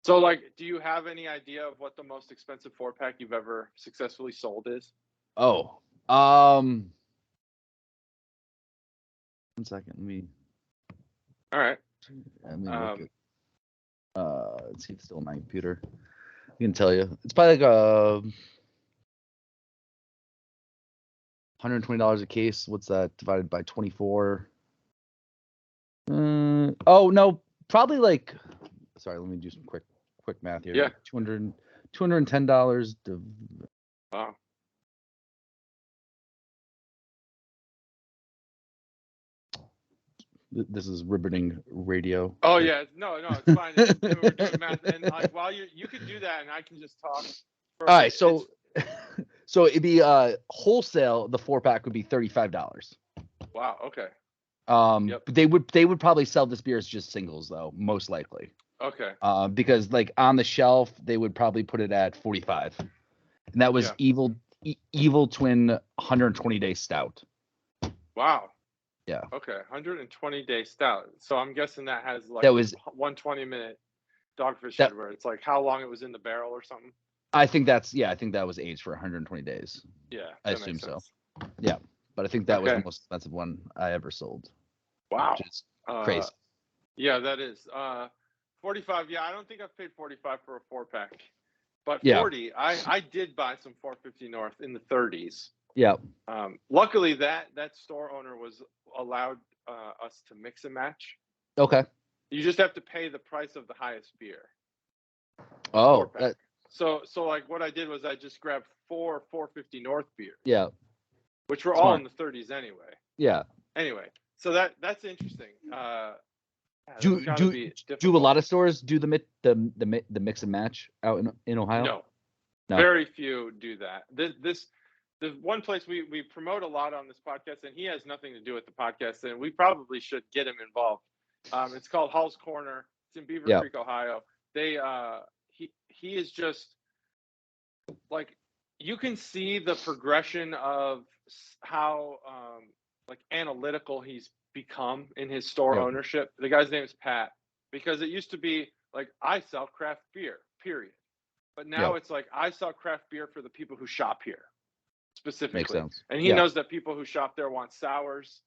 So like, do you have any idea of what the most expensive 4-pack you've ever successfully sold is? Oh, 1 second. All right. Let me look at. Let's see if it's still on my computer. I can tell you. It's probably like $120 a case. What's that divided by 24? Oh no, probably like. Sorry, let me do some quick math here. Yeah. $210. Wow. This is riveting radio. Oh yeah, no, it's fine. We're doing math, and like while you could do that, and I can just talk. All right, so so it'd be wholesale. The 4-pack would be $35. Wow. Okay. Yep. They would probably sell this beer as just singles though, most likely. Okay. Because like on the shelf they would probably put it at 45, and that was Evil Twin 120-day stout. Wow. Yeah. Okay. 120-day stout. So I'm guessing that has like that was 120-minute Dogfish Head, where it's like how long it was in the barrel or something. I think that was aged for 120 days. Yeah. I assume so. Yeah. But I think that was the most expensive one I ever sold. Wow. Which is crazy. Yeah, that is. 45. Yeah, I don't think I've paid 45 for a 4-pack. But 40, I did buy some 450 North in the 30s. Yeah. Luckily, that store owner was allowed us to mix and match. Okay. You just have to pay the price of the highest beer. Oh. So like what I did was I just grabbed 4 450 North beers. Yeah. Which were all in the 30s anyway. Yeah. Anyway, so that's interesting. Do a lot of stores do the mix and match out in Ohio? No. Very few do that. This one place we promote a lot on this podcast, and he has nothing to do with the podcast, and we probably should get him involved. It's called Hall's Corner. It's in Beaver Creek, Ohio. He is just like, you can see the progression of how like analytical he's become in his store ownership. The guy's name is Pat, because it used to be like, I sell craft beer, period. But now it's like, I sell craft beer for the people who shop here specifically. Makes sense. And he knows that people who shop there want sours.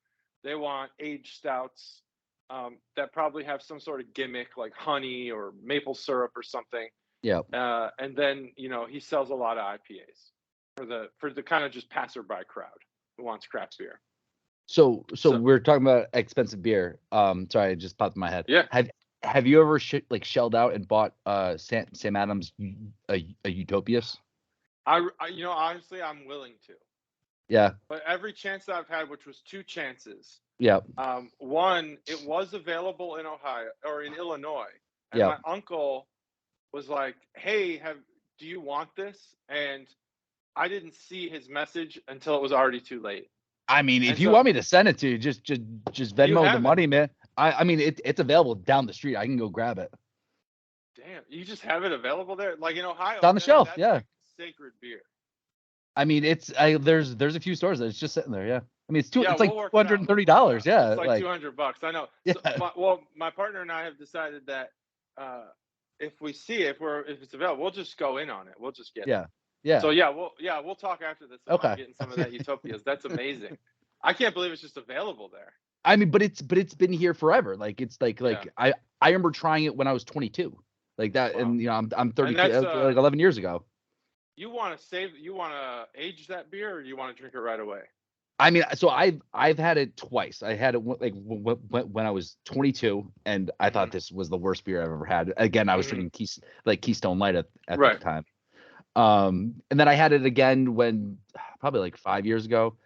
They want aged stouts that probably have some sort of gimmick like honey or maple syrup or something. Yeah. And then, he sells a lot of IPAs for the kind of just passerby crowd who wants craft beer. So we're talking about expensive beer. Sorry, it just popped in my head. Yeah. Have you ever shelled out and bought Sam Adams a Utopias? I honestly, I'm willing to. Yeah. But every chance that I've had, which was 2 chances. Yeah. One, it was available in Ohio or in Illinois, and my uncle was like, "Hey, do you want this?" And I didn't see his message until it was already too late. I mean, if you want me to send it to you, just Venmo the money, man. I mean, it's available down the street. I can go grab it. Damn, you just have it available there, like in Ohio. It's on the shelf, like sacred beer. I mean, there's a few stores that it's just sitting there. Yeah. I mean, it's like $230. Yeah. It's like $200. I know. Yeah. So, my partner and I have decided that if we see if it's available, we'll just go in on it. We'll just get it. Yeah. So we'll talk after this about getting some of that Utopias. That's amazing. I can't believe it's just available there. I mean, but it's been here forever. Like it's like I remember trying it when I was 22. Like that, wow. And I'm 30, like 11 years ago. You want to age that beer, or you want to drink it right away? I mean, so I've had it twice. I had it like when I was 22, and I thought this was the worst beer I've ever had. Again, I was drinking Keystone Light at the time. And then I had it again when probably like 5 years ago,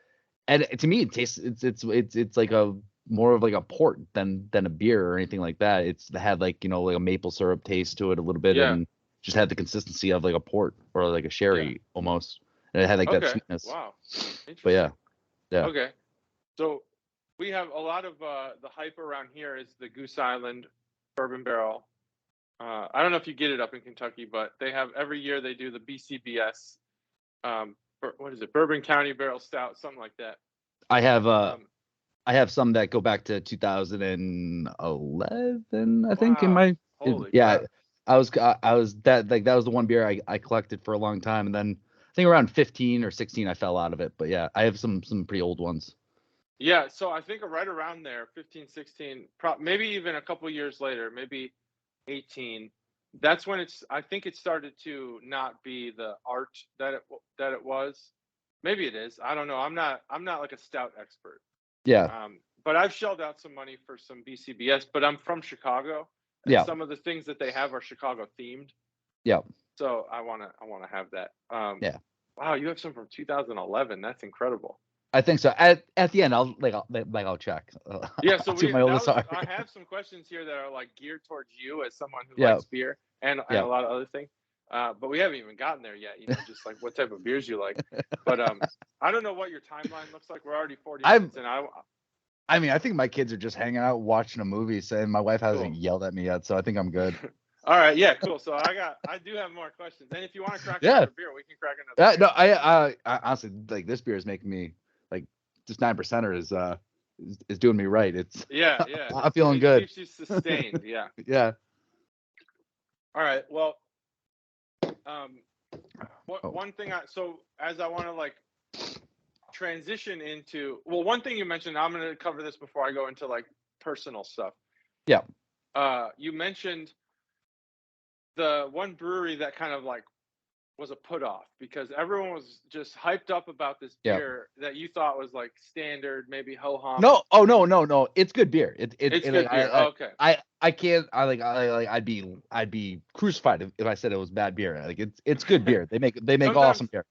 and to me it tastes it's like a more of like a port than a beer or anything like that. It's had like like a maple syrup taste to it a little bit, and just had the consistency of like a port or like a sherry almost, and it had like that sweetness. Wow, but yeah. Okay, so we have a lot of the hype around here is the Goose Island Bourbon Barrel. I don't know if you get it up in Kentucky, but they have every year they do the BCBS. What is it? Bourbon County Barrel Stout, something like that. I have some that go back to 2011, I think. In my crap. I was that was the one beer I collected for a long time, and then I think around 15 or 16 I fell out of it. But yeah, I have some pretty old ones. Yeah, so I think right around there, 15, 16, maybe even a couple years later, maybe 18. That's when I think it started to not be the art that it was. Maybe it is. I don't know. I'm not like a stout expert. Yeah. But I've shelled out some money for some BCBS, but I'm from Chicago. And some of the things that they have are Chicago themed. Yeah. So I want to have that. Yeah. Wow, you have some from 2011. That's incredible. I think so. At the end, I'll check. Yeah, so I'll see what my oldest are. I have some questions here that are like geared towards you as someone who Yeah. likes beer and a Yeah. lot of other things. But we haven't even gotten there yet, just like what type of beers you like. But I don't know what your timeline looks like. We're already 40 minutes and I mean, I think my kids are just hanging out watching a movie, saying my wife hasn't yelled at me yet, so I think I'm good. All right, yeah, cool. So I do have more questions. And if you want to crack another beer, we can crack another beer. No, I honestly, like, this beer is making me, like, this 9%er is doing me right. It's yeah. I'm feeling good. Keeps you sustained, yeah. Yeah. All right. Well, one thing so as I want to like transition into, well, one thing you mentioned, I'm going to cover this before I go into like personal stuff. Yeah. You mentioned the one brewery that kind of like was a put off because everyone was just hyped up about this beer that you thought was like standard, maybe ho hum. No, no. It's good beer. It's good beer. Okay. I can't. I'd be crucified if I said it was bad beer. Like, it's good beer. They make awesome beer.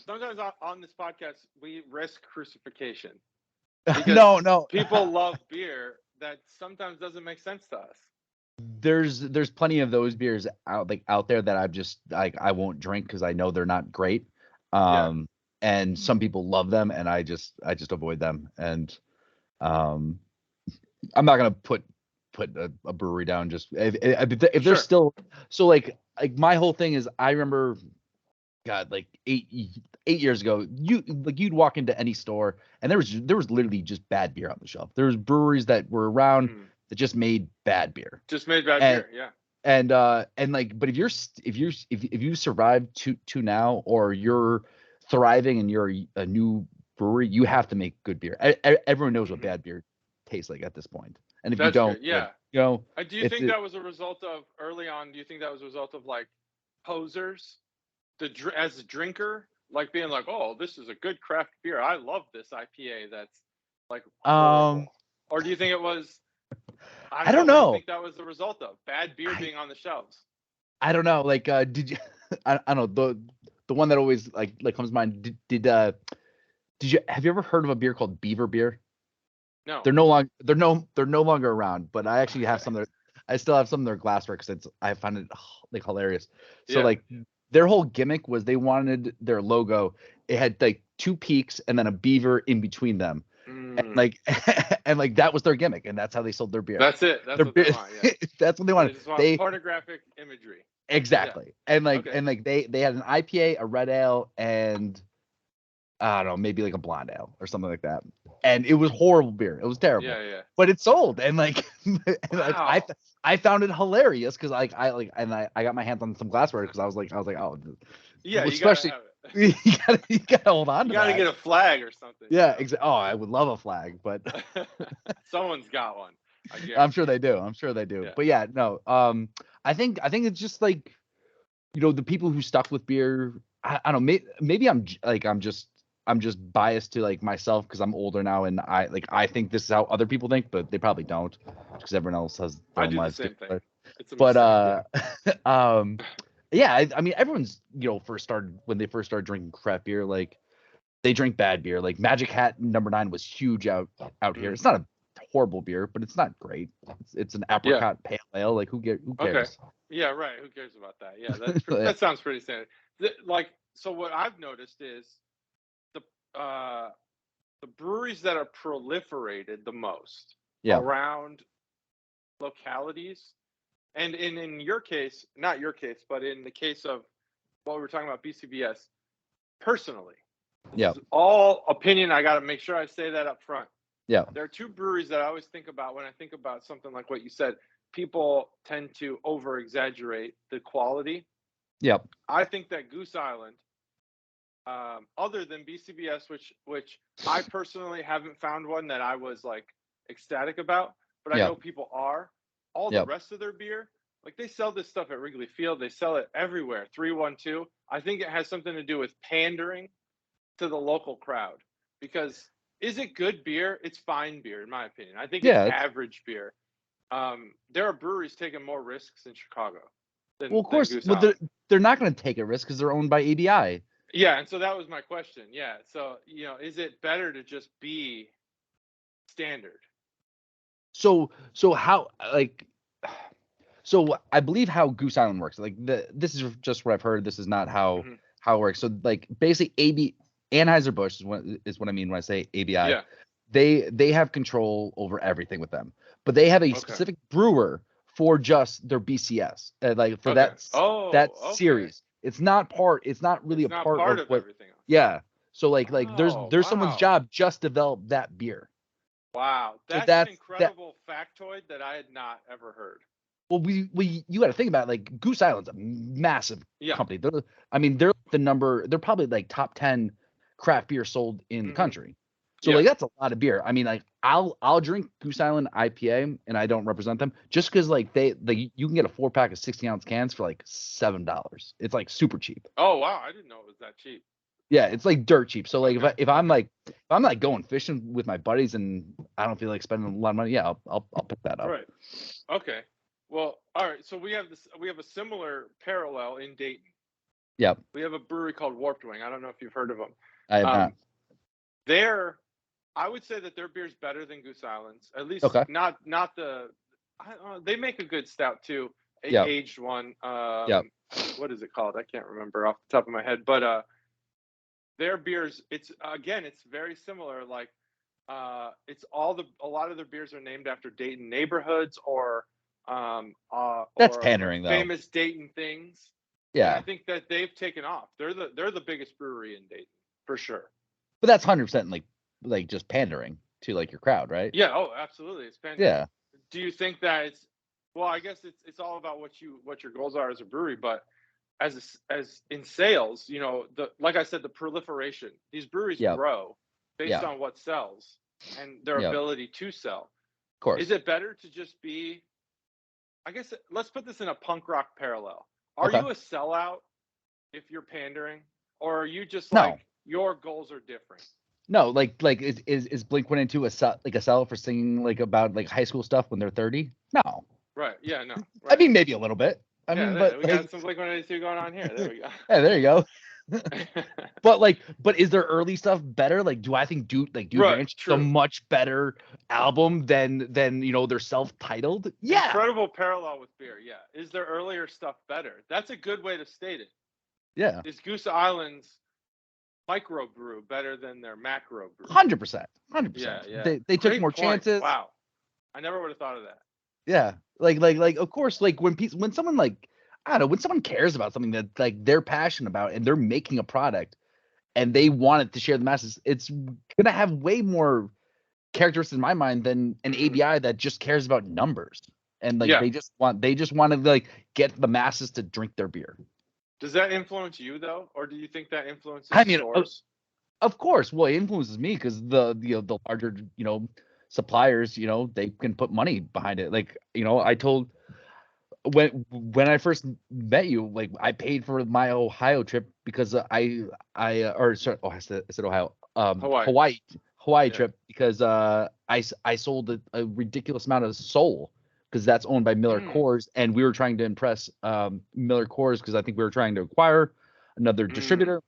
Sometimes on this podcast we risk crucifixion. No. People love beer that sometimes doesn't make sense to us. There's plenty of those beers out there that I won't drink because I know they're not great. And some people love them, and I just avoid them. And I'm not gonna put a brewery down just if they're still so like my whole thing is I remember, God, like 8 years ago, you'd walk into any store and there was literally just bad beer on the shelf. There was breweries that were around that just made bad beer. Beer, yeah. And like, but if you survive to now, or you're thriving and you're a new brewery, you have to make good beer. Everyone knows what bad beer tastes like at this point. And if you don't, good, yeah. Like, do you think that was a result of early on? Do you think that was a result of like posers, as a drinker, like being like, oh, this is a good craft beer. I love this IPA. That's like horrible. Or do you think it was? I don't know. What do you think that was the result of bad beer being on the shelves? I don't know. Like, did you? I don't know, the one that always like comes to mind. Did you have you ever heard of a beer called Beaver beer? No. They're no longer around. But I actually have some of their. I still have some of their glassware because I find it like hilarious. So like their whole gimmick was they wanted their logo. It had like two peaks and then a beaver in between them. And like that was their gimmick, and that's how they sold their beer. That's it. That's what they want. Yeah. That's what they wanted. They just want pornographic imagery. Exactly. Yeah. And like they had an IPA, a red ale, and I don't know, maybe like a blonde ale or something like that. And it was horrible beer. It was terrible. Yeah. But it sold, and like, I found it hilarious because I got my hands on some glassware because I was like, oh yeah, especially. You gotta hold on. You gotta get a flag or something. Yeah, exactly. Oh, I would love a flag, but someone's got one. I'm sure they do. Yeah. But yeah, no. I think it's just like, the people who stuck with beer. I don't know. Maybe I'm just biased to like myself because I'm older now, and I think this is how other people think, but they probably don't because everyone else has their own lives. I do the same thing. But yeah, I mean, everyone's, when they first started drinking craft beer, like they drink bad beer. Like Magic Hat number 9 was huge out here. It's not a horrible beer, but it's not great. It's an apricot pale ale. Like who cares? Okay. Yeah, right. Who cares about that? Yeah, that sounds pretty standard. So what I've noticed is the breweries that are proliferated the most around localities. And in your case, not your case, but in the case of what we were talking about, BCBS, personally, this is all opinion. I got to make sure I say that up front. Yeah. There are two breweries that I always think about when I think about something like what you said. People tend to over-exaggerate the quality. Yep. I think that Goose Island, other than BCBS, which I personally haven't found one that I was like ecstatic about, but I know people are. All the rest of their beer, like they sell this stuff at Wrigley Field. They sell it everywhere. 312. I think it has something to do with pandering to the local crowd. Because is it good beer? It's fine beer, in my opinion. I think it's average beer. There are breweries taking more risks in Chicago. Well, of course, they're not going to take a risk because they're owned by ABI. Yeah, and so that was my question. Yeah, so is it better to just be standard? So how like so I believe how Goose Island works. Like this is just what I've heard. This is not how Hmm. how it works. So like basically AB Anheuser-Busch is what I mean when I say ABI. Yeah. They have control over everything with them, but they have a Okay. specific brewer for just their BCS, like for Okay. that Oh, okay. series. It's not part. It's not really It's a not part part of of what. everything else. Yeah. So like Oh, there's someone's wow. job just to develop that beer. Wow. So That's an that. incredible factoid that I had not ever heard. Well, we you got to think about it, like Goose Island's a massive Yeah. company. They're the number. They're probably like top 10 craft beer sold in the Hmm. country. So Yeah. like that's a lot of beer. I mean, like I'll drink Goose Island IPA, and I don't represent them just because like you can get a 4-pack of 60-ounce cans for like $7. It's like super cheap. Oh, wow. I didn't know it was that cheap. Yeah, it's like dirt cheap. So like Okay. if I'm Okay. like going fishing with my buddies and I don't feel like spending a lot of money, yeah, I'll pick that up. Right. Okay. Well, all right. So we have this. We have a similar parallel in Dayton. Yep, We have a brewery called Warped Wing. I don't know if you've heard of them. I have not. Um, they're, I would say that their beer's better than Goose Island's. At least Okay. not the. I don't know, they make a good stout too, Yep. aged one. Yep. What is it called? I can't remember off the top of my head. But their beers, it's very similar. Like it's a lot of their beers are named after Dayton neighborhoods That's or like pandering though. famous Dayton things. And I Yeah. think that they've taken off. They're the biggest brewery in Dayton for sure. But that's 100% like just pandering to like your crowd, right? Yeah. Oh, absolutely. It's pandering. Yeah. Do you think that it's well? I guess it's all about what your goals are as a brewery, but as in sales, like I said, the proliferation. These breweries Yep. grow based Yeah. on what sells and their Yep. ability to sell. Of course. Is it better to just be? I guess let's put this in a punk rock parallel. Are Okay. you a sellout if you're pandering, or are you just No. like your goals are different? No, like is Blink 182 a sell for singing like about like high school stuff when they're 30? No. Right. Yeah. No. I Right. mean maybe a little bit. I Yeah. mean, but We got like some Blink-182 going on here. There we go. yeah, there you go. But is their early stuff better? Like, do I think Dude Right. Ranch is a True. much better album than their self-titled? Yeah. Incredible parallel with beer. Yeah. Is their earlier stuff better? That's a good way to state it. Yeah. Is Goose Island's microbrew better than their macro brew? 100%. 100%. Yeah. Yeah. They took Great more point. chances. Wow. I never would have thought of that. Yeah. Like of course, like when someone like I don't know, when someone cares about something that like they're passionate about and they're making a product and they want it to share the masses, it's gonna have way more characteristics in my mind than an Mhm. ABI that just cares about numbers. And like Yeah. they just want to like get the masses to drink their beer. Does that influence you though, or do you think that influences I mean, stores? of course, well, it influences me because the larger suppliers, they can put money behind it. Like I told when I first met you, like I paid for my Ohio trip because or sorry, I said Ohio, Hawaii. Hawaii Yeah. trip because I sold a ridiculous amount of Sol because that's owned by Miller Mm. Coors and we were trying to impress Miller Coors because I think we were trying to acquire another Mm. distributor.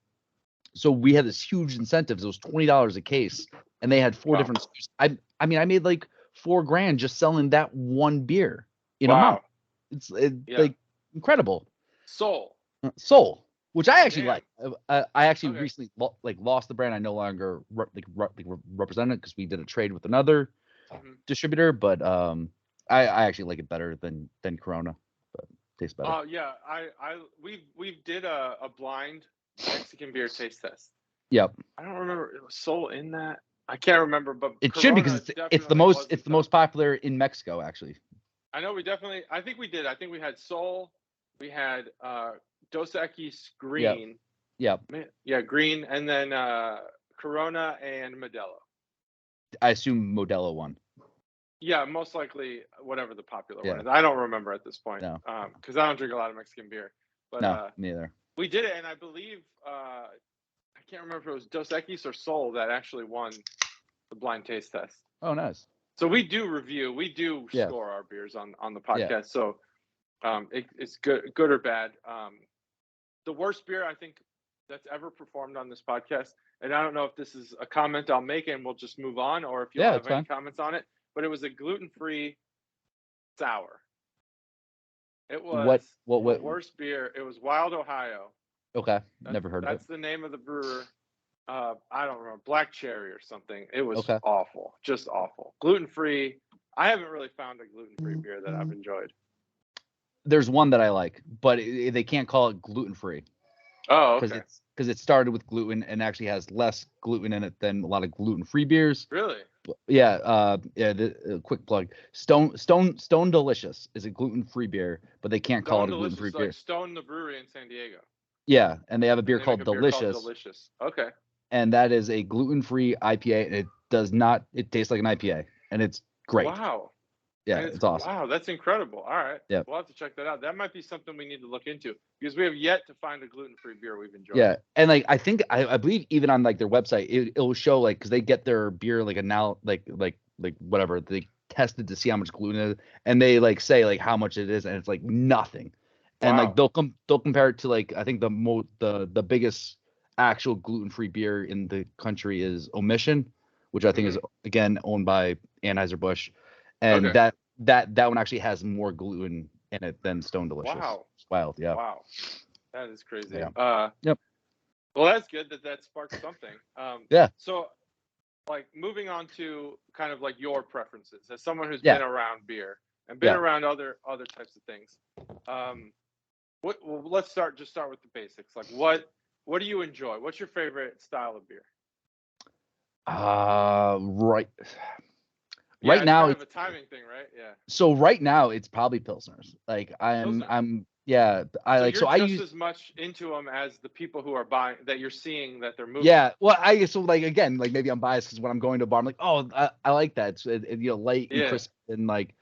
So we had this huge incentives. It was $20 a case, and they had 4 Wow. different SKUs. I mean, I made like $4,000 just selling that one beer in a month. Wow. It's Yeah. like incredible. Soul. Soul, which I actually Damn. like. I actually Okay. recently lost the brand. I no longer represent it because we did a trade with another Mhm. distributor. But I actually like it better than Corona. But tastes better. Oh yeah, we did a blind Mexican beer taste test. Yep. I don't remember. It was Soul in that. I can't remember, but It should Corona because it's the definitely most wasn't most popular in Mexico actually. I know we definitely. I think we did. I think we had Soul. We had Dos Equis Green. Yep. Yeah, Green, and then Corona and Modelo. I assume Modelo won. Yeah, most likely whatever the popular one Yeah. is. I don't remember at this point. No. Because I don't drink a lot of Mexican beer. But No, neither. we did it, and I believe I can't remember if it was Dos Equis or Soul that actually won the blind taste test. Oh, nice. So we do review, we do Yeah. score our beers on the podcast. Yeah. So it's good or bad. The worst beer I think that's ever performed on this podcast. And I don't know if this is a comment I'll make and we'll just move on, or if you Yeah, have it's any fine. comments on it. But it was a gluten-free sour. It was the What? worst beer. It was Wild Ohio. Okay, never heard of it. That's the name of the brewer. I don't remember, Black Cherry or something. It was Okay. awful, just awful. Gluten-free. I haven't really found a gluten-free beer that I've enjoyed. There's one that I like, but they can't call it gluten-free. Oh, okay. Because it started with gluten and actually has less gluten in it than a lot of gluten-free beers. Really? Yeah. Quick plug. Stone Delicious is a gluten-free beer, but they can't call it a gluten-free beer. Like Stone the brewery in San Diego. Yeah, and they have a beer They called make a beer Delicious. called Delicious. Okay. And that is a gluten-free IPA, and it does not. It tastes like an IPA, and it's great. Wow. Yeah, it's awesome. Wow, that's incredible. All right. Yeah. We'll have to check that out. That might be something we need to look into because we have yet to find a gluten-free beer we've enjoyed. Yeah, and like I think I believe even on like their website it'll show like because they get their beer like whatever they tested to see how much gluten it is, and they like say like how much it is, and it's like nothing. And like they'll compare it to like I think the biggest actual gluten-free beer in the country is Omission, which I think is again owned by Anheuser-Busch, and that one actually has more gluten in it than Stone Delicious. Wow. It's wild, yeah. Wow. That is crazy. Yeah. Yep. Well, that's good that sparked something. Yeah. So, like, moving on to kind of like your preferences as someone who's been around beer and been around other types of things. Let's start with the basics. Like, what do you enjoy? What's your favorite style of beer? Right. Yeah, right now kind of a timing thing, right? Yeah. So right now it's probably Pilsners. Like I use as much into them as the people who are buying that you're seeing that they're moving. Yeah, well, again, like maybe I'm biased because when I'm going to a bar, I'm like, oh, I like that. So light and crisp and like.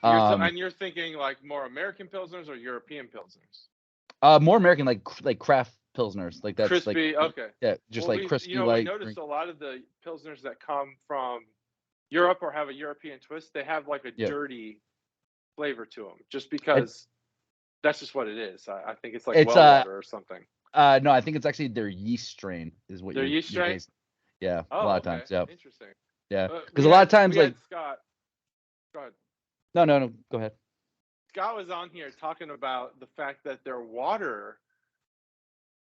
And you're thinking like more American Pilsners or European Pilsners? More American, like craft Pilsners, like that's crispy. Like, okay. Yeah, just like crispy light. We noticed a lot of the Pilsners that come from Europe or have a European twist, they have like a dirty flavor to them, just because that's just what it is. I think it's like water or something. No, I think it's actually their yeast strain is what their yeast strain. Yeah, a lot of times. Yeah. Interesting. Yeah, because a lot of times like Scott. Go ahead. No, go ahead. Scott was on here talking about the fact that their water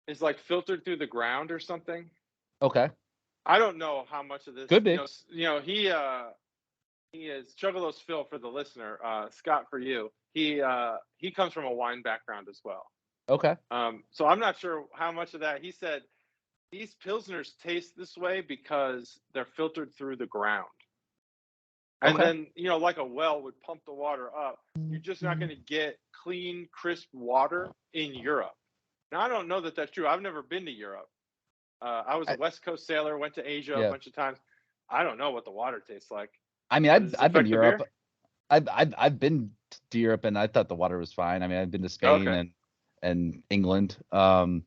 is like filtered through the ground or something. Okay. I don't know how much of this could be. He is Chuggalos Phil for the listener. Scott for you. He comes from a wine background as well. Okay. So I'm not sure how much of that. He said these Pilsners taste this way because they're filtered through the ground. And then, like a well would pump the water up. You're just not going to get clean, crisp water in Europe. Now, I don't know that that's true. I've never been to Europe. I was a West Coast sailor, went to Asia a bunch of times. I don't know what the water tastes like. I mean, I've been to Europe. I've been to Europe and I thought the water was fine. I mean, I've been to Spain and England. But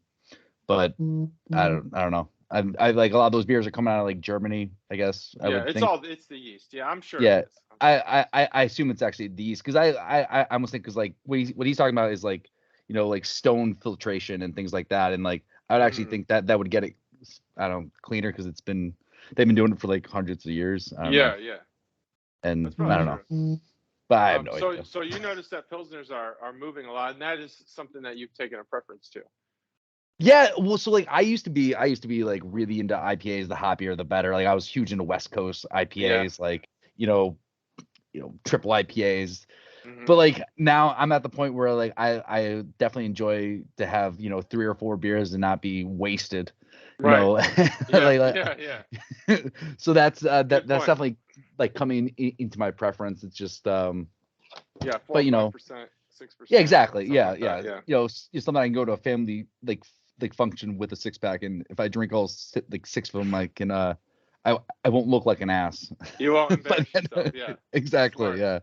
I don't know. I like a lot of those beers are coming out of like Germany, I guess. It's the yeast. Yeah, I'm sure. Yeah, it is. I assume it's actually the yeast because I almost think because like what he's talking about is like like stone filtration and things like that, and like I would actually think that would get it cleaner because they've been doing it for like hundreds of years. Yeah. And I don't know. But I have no idea. So you notice that Pilsners are moving a lot, and that is something that you've taken a preference to. Yeah, well, so like I used to be like really into IPAs. The hoppier, the better. Like I was huge into West Coast IPAs, like triple IPAs. But like now I'm at the point where like I definitely enjoy to have 3 or 4 beers and not be wasted. Right. Yeah. So that's definitely like coming into my preference. It's just 4 but 5%, 6%. Yeah, exactly. Yeah. Something I can go to a family like function with a 6-pack, and if I drink all 6 of them, I can I won't look like an ass. You won't embarrass yourself. Yeah. Exactly. Yeah.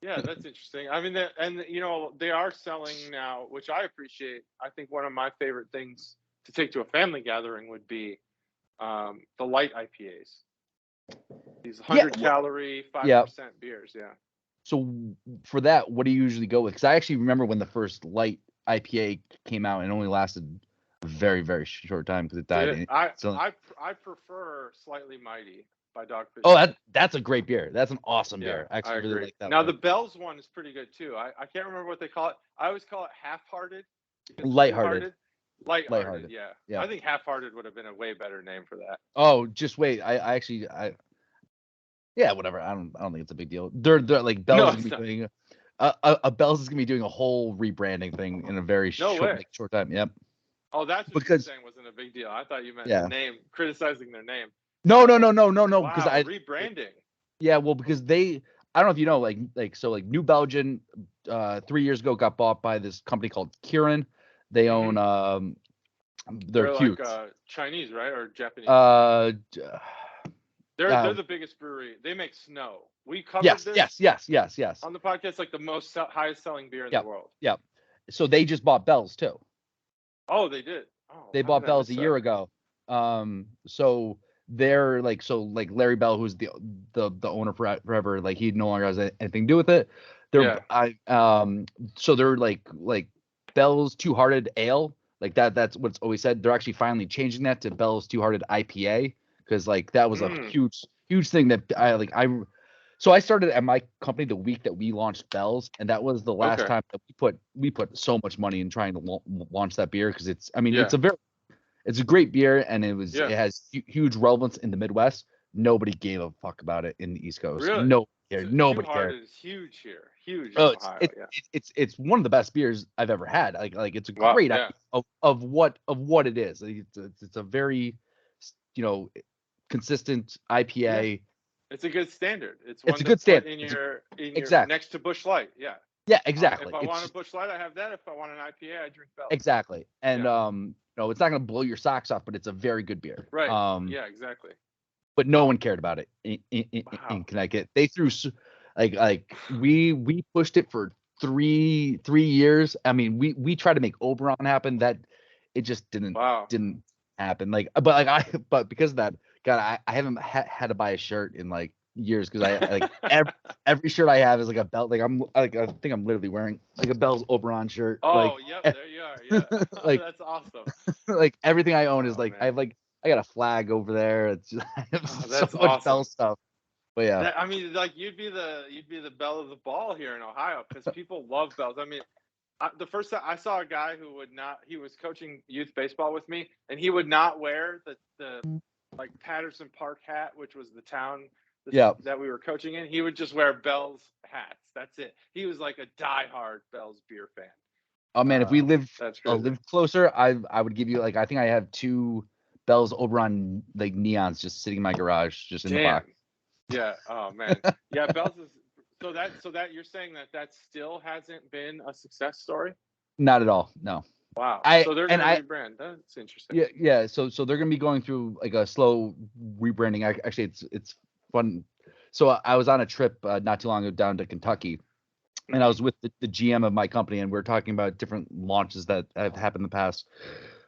Yeah, that's interesting. I mean, they are selling now, which I appreciate. I think one of my favorite things to take to a family gathering would be the light IPAs. These 100-calorie, 5% beers. Yeah. So for that, what do you usually go with? Because I actually remember when the first light IPA came out and it only lasted very, very short time because it died. I prefer Slightly Mighty by Dogfish. Oh, that's a great beer. That's an awesome beer. I Actually, really like that. Now the Bell's one is pretty good too. I can't remember what they call it. I always call it Half-Hearted. Lighthearted. Lighthearted. Yeah. I think Half-Hearted would have been a way better name for that. Oh, just wait. Yeah, whatever. I don't think it's a big deal. They're like Bell's is gonna be doing Bell's is gonna be doing a whole rebranding thing in a very short time. Yep. Oh, that's what you're saying wasn't a big deal. I thought you meant the name, criticizing their name. No. Wow, Because rebranding. Yeah, well, because I don't know if you know, like New Belgium, 3 years ago got bought by this company called Kirin. They own they're huge. Like Chinese, right, or Japanese? They're the biggest brewery. They make Snow. We covered this. Yes. On the podcast, like the most highest selling beer in the world. Yep. So they just bought Bell's too. Oh, they did. Oh, they bought Bell's a year ago. So they're like Larry Bell, who's the owner forever, like he no longer has anything to do with it. So they're like Bell's Two Hearted Ale, like that's what's always said. They're actually finally changing that to Bell's Two Hearted IPA, because like that was a huge thing that so I started at my company the week that we launched Bell's, and that was the last time that we put so much money in trying to launch that beer, because it's a great beer, and it has huge relevance in the Midwest. Nobody gave a fuck about it in the East Coast. Really? Nobody cared. It's huge here. Huge. Oh, in Ohio, it's one of the best beers I've ever had. Like it's a great idea of what it is. It's a very consistent IPA. Yeah. It's a good standard. It's a good standard in your exactly next to Busch Light. Yeah. Yeah, exactly. If I want a Busch Light, I have that. If I want an IPA, I drink Bell's. Exactly. And it's not gonna blow your socks off, but it's a very good beer. Right. Yeah, exactly. But no one cared about it in Connecticut. They threw like we pushed it for three years. I mean, we tried to make Oberon happen. That it just didn't happen. But because of that, God, I haven't had to buy a shirt in like years, because I every shirt I have is like a Bell. Like I think I'm literally wearing like a Bell's Oberon shirt. Oh, yep, there you are. Yeah, like that's awesome. Like everything I own is like I got a flag over there. It's just, I have so much Bell stuff. But yeah, I mean, like you'd be the belle of the ball here in Ohio, because people love Bells. I mean, the first time I saw a guy he was coaching youth baseball with me, and he would not wear the like Patterson Park hat, which was the town that we were coaching in. He would just wear Bell's hats. That's it. He was like a diehard Bell's beer fan. Oh man, if we lived closer, I would give you, like, I think I have 2 Bell's Oberon like neons just sitting in my garage, just in the box. Yeah. Oh man. Yeah, Bell's is so that you're saying that still hasn't been a success story? Not at all. No. Wow. So they're gonna rebrand. That's interesting. Yeah. So they're gonna be going through like a slow rebranding. Actually, it's fun. So I was on a trip not too long ago down to Kentucky, and I was with the GM of my company, and we were talking about different launches that have happened in the past.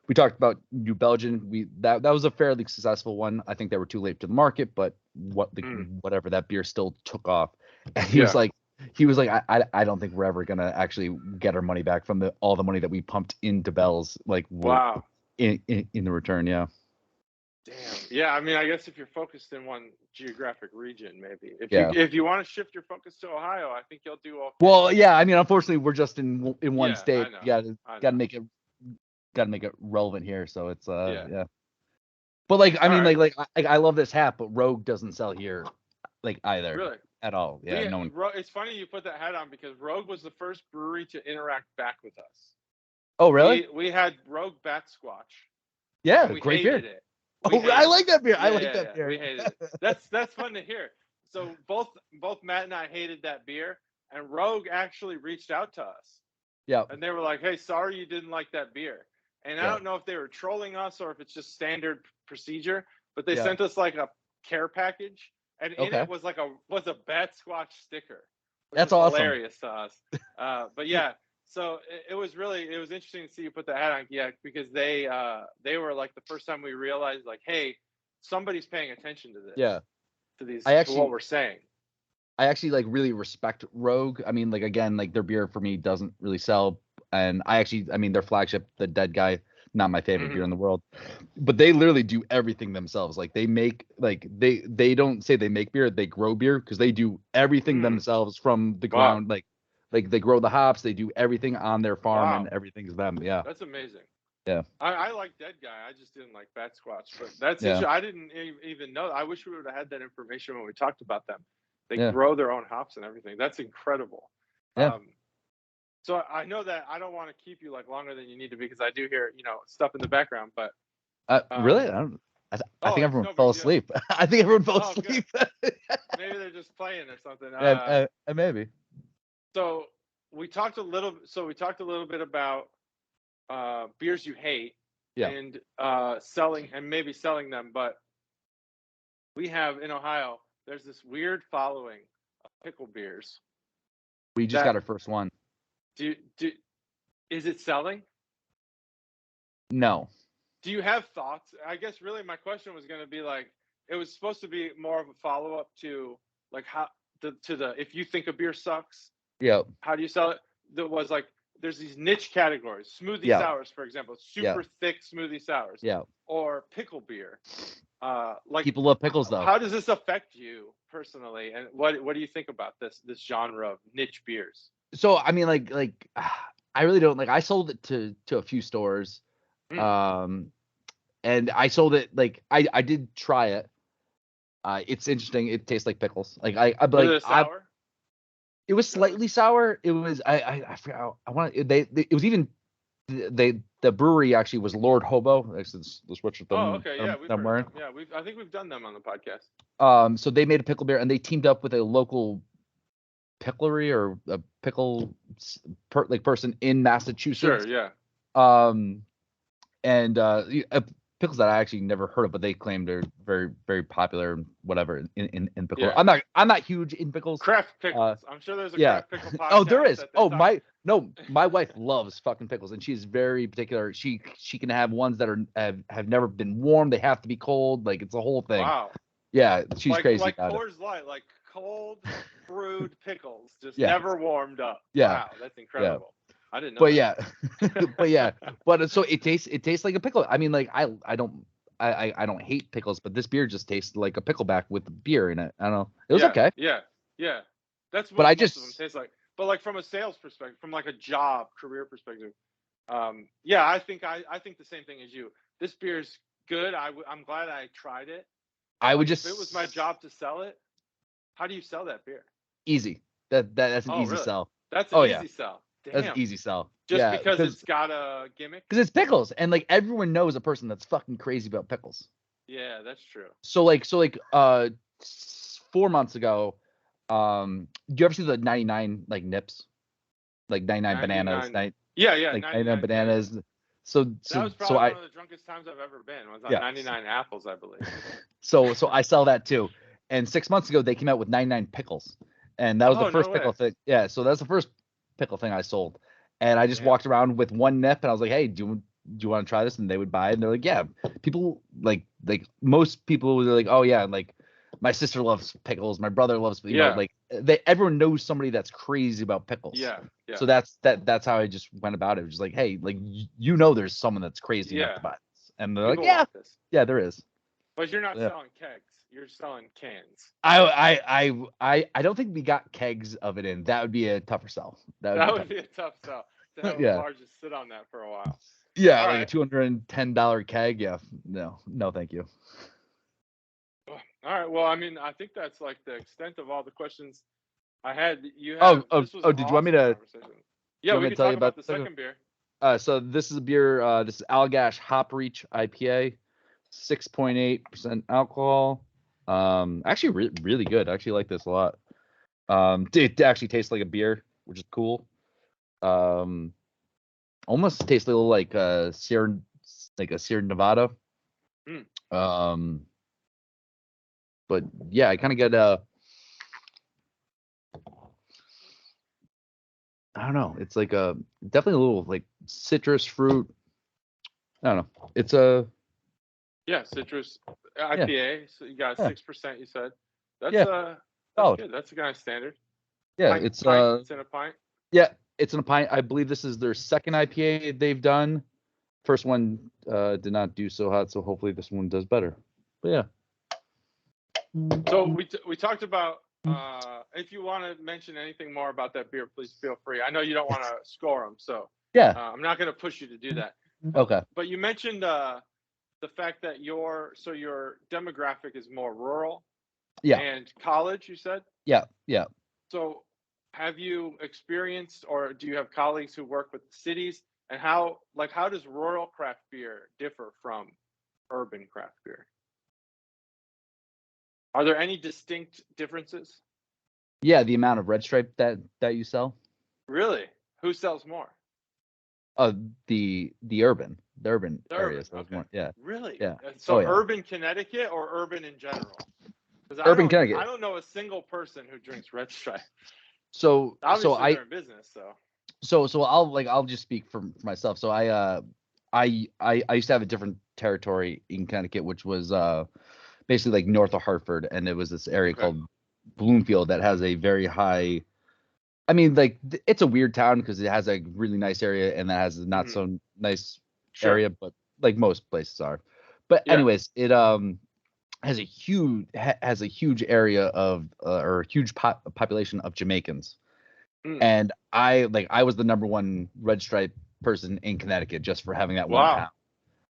We talked about New Belgium. That was a fairly successful one. I think they were too late to the market, but whatever, that beer still took off. And he was like, I don't think we're ever gonna actually get our money back from all the money that we pumped into Bell's. Like, wow, in the return, yeah. Damn. Yeah, I mean, I guess if you're focused in one geographic region, maybe. If you want to shift your focus to Ohio, I think you'll do okay. Well, yeah, I mean, unfortunately, we're just in one state. You gotta make it relevant here. So it's yeah. But like, I mean, right. like I love this hat, but Rogue doesn't sell here, like, either. Really? At all. Yeah. No one. It's funny you put that hat on, because Rogue was the first brewery to interact back with us. Oh, really? We had Rogue Bat Squatch. Yeah, great beer. It. I like that beer. I like that beer. We hated it. That's fun to hear. So both Matt and I hated that beer, and Rogue actually reached out to us. Yeah. And they were like, "Hey, sorry you didn't like that beer." And I don't know if they were trolling us or if it's just standard procedure, but they sent us like a care package, and in it was a Bat Squatch sticker. That's awesome. Hilarious to us. But yeah. So it was interesting to see you put the hat on, because they were like the first time we realized, like, hey, somebody's paying attention to this. Yeah. To what we're saying. I actually like really respect Rogue. I mean, like, again, like their beer for me doesn't really sell, and I mean their flagship, the Dead Guy, not my favorite beer in the world, but they literally do everything themselves. Like they make they don't say they make beer, they grow beer because they do everything themselves from the ground. Like they grow the hops, they do everything on their farm and everything's them. Yeah. That's amazing. Yeah. I like Dead Guy. I just didn't like Bat Squatch, but that's interesting. I didn't even know. I wish we would have had that information when we talked about them. They grow their own hops and everything. That's incredible. Yeah. So I know that I don't want to keep you like longer than you need to because I do hear, stuff in the background, but really? I think everyone fell asleep. I think everyone fell asleep. Maybe they're just playing or something. Maybe. So we talked a little bit about beers you hate and selling them, but we have in Ohio, there's this weird following of pickle beers. We just got our first one. Is it selling? No. Do you have thoughts? I guess really my question was going to be like, it was supposed to be more of a follow-up to like if you think a beer sucks, how do you sell it? There was like, there's these niche categories, smoothie sours, for example, super thick smoothie sours, or pickle beer. Like people love pickles though. How does this affect you personally? And what do you think about this genre of niche beers? So I mean, like I really don't like. I sold it to a few stores, and I sold it like I did try it. It's interesting. It tastes like pickles. Like was it sour? It was slightly sour. It was I forgot. It was even the brewery actually was Lord Hobo. That's what okay, yeah, I'm wearing. Yeah, I think we've done them on the podcast. So they made a pickle beer and they teamed up with a local picklery or a pickle person in Massachusetts. Sure, yeah. And pickles that I actually never heard of, but they claim they're very, very popular and whatever in pickle. Yeah. I'm not huge in pickles. Craft pickles. I'm sure there's a craft pickle podcast. There is. My wife loves fucking pickles and she's very particular. She can have ones that have never been warm. They have to be cold. Like it's a whole thing. Wow. Yeah, she's crazy. Like about Coors Light, like cold brewed pickles, just never warmed up. Yeah. Wow, that's incredible. I didn't know. But so it tastes like a pickle. I mean, like I don't hate pickles, but this beer just tastes like a pickleback with beer in it. I don't know. It was okay. Yeah. That's what most of them taste like. But like from a sales perspective, from like a career perspective, I think the same thing as you. This beer's good. I'm glad I tried it. If it was my job to sell it, how do you sell that beer? Easy. That's an easy sell. That's an easy sell. Damn. That's an easy sell. Just because it's got a gimmick? Because it's pickles, and like everyone knows a person that's fucking crazy about pickles. Yeah, that's true. So 4 months ago, do you ever see the 99 like nips? Like 99 bananas. Yeah. Like 99 bananas. Yeah. So that was probably one of the drunkest times I've ever been. It was on 99 apples, I believe. So I sell that too. And 6 months ago they came out with 99 pickles. And that was the first pickle thing. Yeah, so that's the first pickle thing I sold. And I just walked around with one nip and I was like, "Hey, do you want to try this?" And they would buy it. And they're like, "Yeah." People like most people were like, "Oh yeah, like my sister loves pickles, my brother loves, you know, like everyone knows somebody that's crazy about pickles." Yeah. So that's how I just went about it. It was just like, "Hey, like there's someone that's crazy enough to buy this." And they're people like, "Yeah, there is." But you're not selling kegs. You're selling cans. I don't think we got kegs of it in. That would be a tougher sell. That would be a tough sell. To have a bar just sit on that for a while. Yeah, all like a $210 keg. Yeah, no, thank you. All right. Well, I mean, I think that's like the extent of all the questions I had. Did you want me to? Yeah, we can talk about the second beer. So this is a beer. This is Allagash Hop Reach IPA, 6.8% alcohol. Actually, really good. I actually like this a lot. It actually tastes like a beer, which is cool. Almost tastes a little like Sierra Nevada. But yeah, I kind of get I don't know. It's like definitely a little like citrus fruit. I don't know. It's citrus IPA. So you got 6%. You said that's good. That's a kind of standard. Yeah, it's in a pint. Yeah, it's in a pint. I believe this is their second IPA they've done. first one did not do so hot, so hopefully this one does better. But yeah. So we talked about. If you want to mention anything more about that beer, please feel free. I know you don't want to score them, so yeah, I'm not going to push you to do that. Okay. But you mentioned the fact that your demographic is more rural. Yeah. And college, you said? Yeah. So have you experienced, or do you have colleagues who work with cities? And how does rural craft beer differ from urban craft beer? Are there any distinct differences? Yeah, the amount of Red Stripe that you sell. Really? Who sells more? The urban areas. Okay. More, yeah. Really? Yeah. So yeah. urban Connecticut or urban in general? Urban Connecticut. I don't know a single person who drinks Red Stripe. So obviously they're in business, so I'll just speak for myself. So I used to have a different territory in Connecticut, which was basically like north of Hartford, and it was this area called Bloomfield that has a very high. I mean, like it's a weird town because it has a really nice area and that has a not so nice area, but like most places are. But anyways, it has a huge area of or a huge population of Jamaicans, and I was the number one Red Stripe person in Connecticut just for having that one town.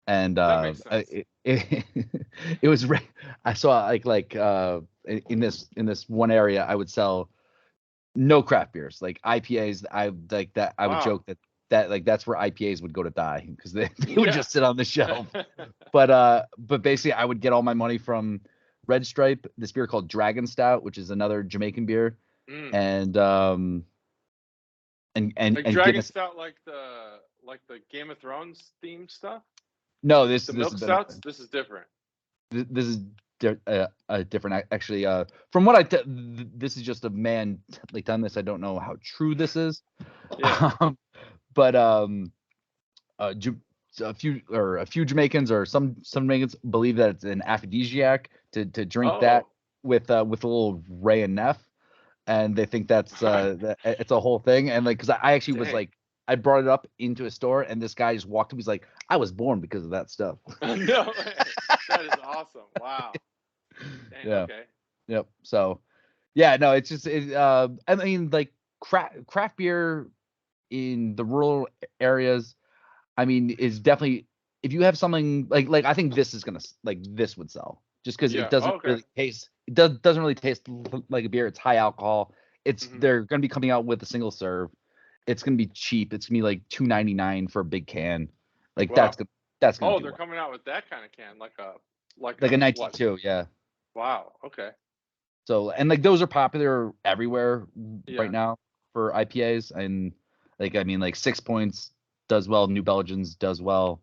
And that makes sense. it was I saw in this one area I would sell no craft beers, like IPAs. I like that. I would joke that like that's where IPAs would go to die because they would just sit on the shelf. But basically I would get all my money from Red Stripe, this beer called Dragon Stout, which is another Jamaican beer, and Dragon Guinness. Stout, like the Game of Thrones theme stuff. No, this milk stouts. This is different. This is different. Actually, from what this is just a man like done this. I don't know how true this is. Yeah. But a few Jamaicans or some Jamaicans believe that it's an aphrodisiac to drink that with a little Ray and Neff, and they think that's it's a whole thing. And like, because I actually was like, I brought it up into a store, and this guy just walked up. He's like, "I was born because of that stuff." No, that is awesome! Wow. Dang, yeah. Okay. Yep. So, yeah, no, it's just I mean, like craft beer in the rural areas, I mean, is definitely, if you have something like I think this is gonna this would sell just because it doesn't really taste. It doesn't really taste like a beer. It's high alcohol. They're gonna be coming out with a single serve. It's gonna be cheap. It's gonna be like $2.99 for a big can. Like that's gonna. Oh, they're coming out with that kind of can, like a 19.2, yeah. Wow. Okay. So, and like those are popular everywhere right now for IPAs, and like I mean, like 6 Points does well, New Belgians does well.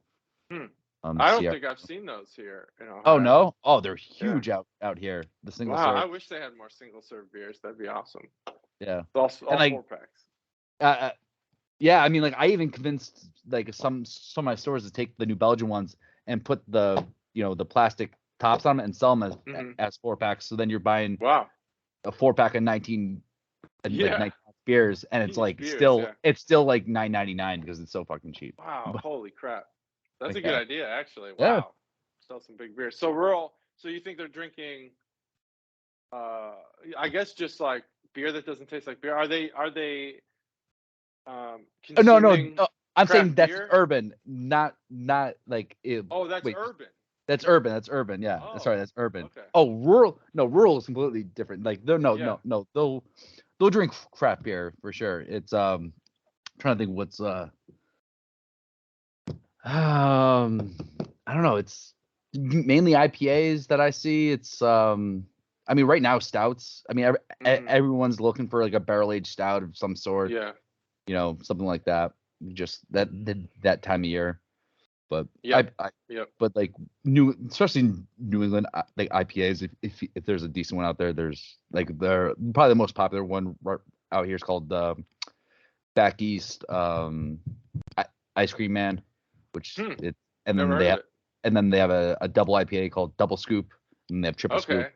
I don't think I've seen those here in Ohio. Oh no! Oh, they're huge out here. The single serve. I wish they had more single serve beers. That'd be awesome. Yeah. All like, 4-packs. Yeah, I mean, like I even convinced like some of my stores to take the New Belgian ones and put the the plastic tops on them and sell them as 4-packs. So then you're buying a 4-pack of 19 beers, and it's like it's still like $9.99 because it's so fucking cheap. Wow! Holy crap! That's a good idea, actually. Wow. Yeah. Sell some big beers. So rural. So you think they're drinking? I guess just like beer that doesn't taste like beer. Are they? No. I'm saying that's beer? urban, not like. That's urban. That's urban. Yeah, that's urban. Okay. Oh, rural. No, rural is completely different. Like no. They'll drink craft beer for sure. It's trying to think what's I don't know. It's mainly IPAs that I see. It's I mean right now stouts. I mean everyone's looking for like a barrel aged stout of some sort. Yeah. Something like that. Just that time of year. But but like especially in New England, like IPAs. If there's a decent one out there, there's like they're probably the most popular one right out here is called Back East Ice Cream Man, which and then they have a double IPA called Double Scoop, and they have Triple Scoop.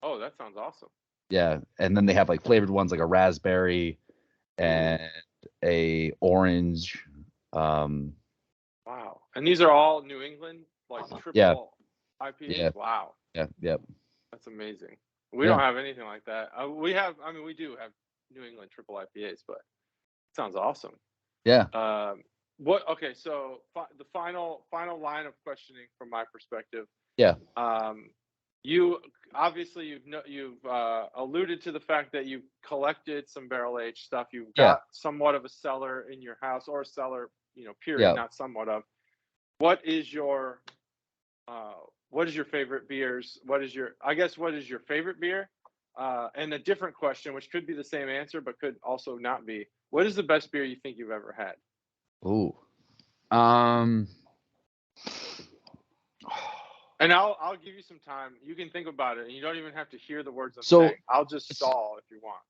Oh, that sounds awesome. Yeah, and then they have like flavored ones like a raspberry and a orange. Wow. And these are all New England, like triple IPAs? Yeah. Wow. Yeah. Yep. That's amazing. We don't have anything like that. We do have New England triple IPAs, but it sounds awesome. Yeah. Okay, so the final line of questioning from my perspective. Yeah. You obviously you've alluded to the fact that you collected some barrel aged stuff. You've got somewhat of a cellar in your house, or a cellar, period, not somewhat of. What is your favorite beers? What is your favorite beer? And a different question, which could be the same answer but could also not be. What is the best beer you think you've ever had? Ooh. And I'll give you some time. You can think about it, and you don't even have to hear the words I'm saying. I'll just stall if you want.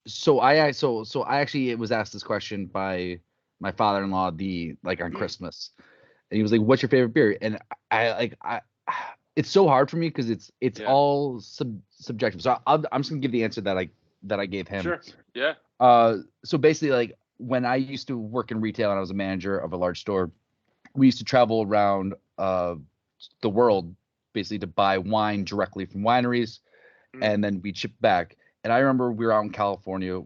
So I actually was asked this question by my father-in-law on Christmas, and he was like, "What's your favorite beer?" And I it's so hard for me because it's all subjective. So I'm just gonna give the answer that I gave him. Sure. Yeah. So basically, like when I used to work in retail and I was a manager of a large store, we used to travel around the world basically to buy wine directly from wineries, and then we'd ship back. And I remember we were out in California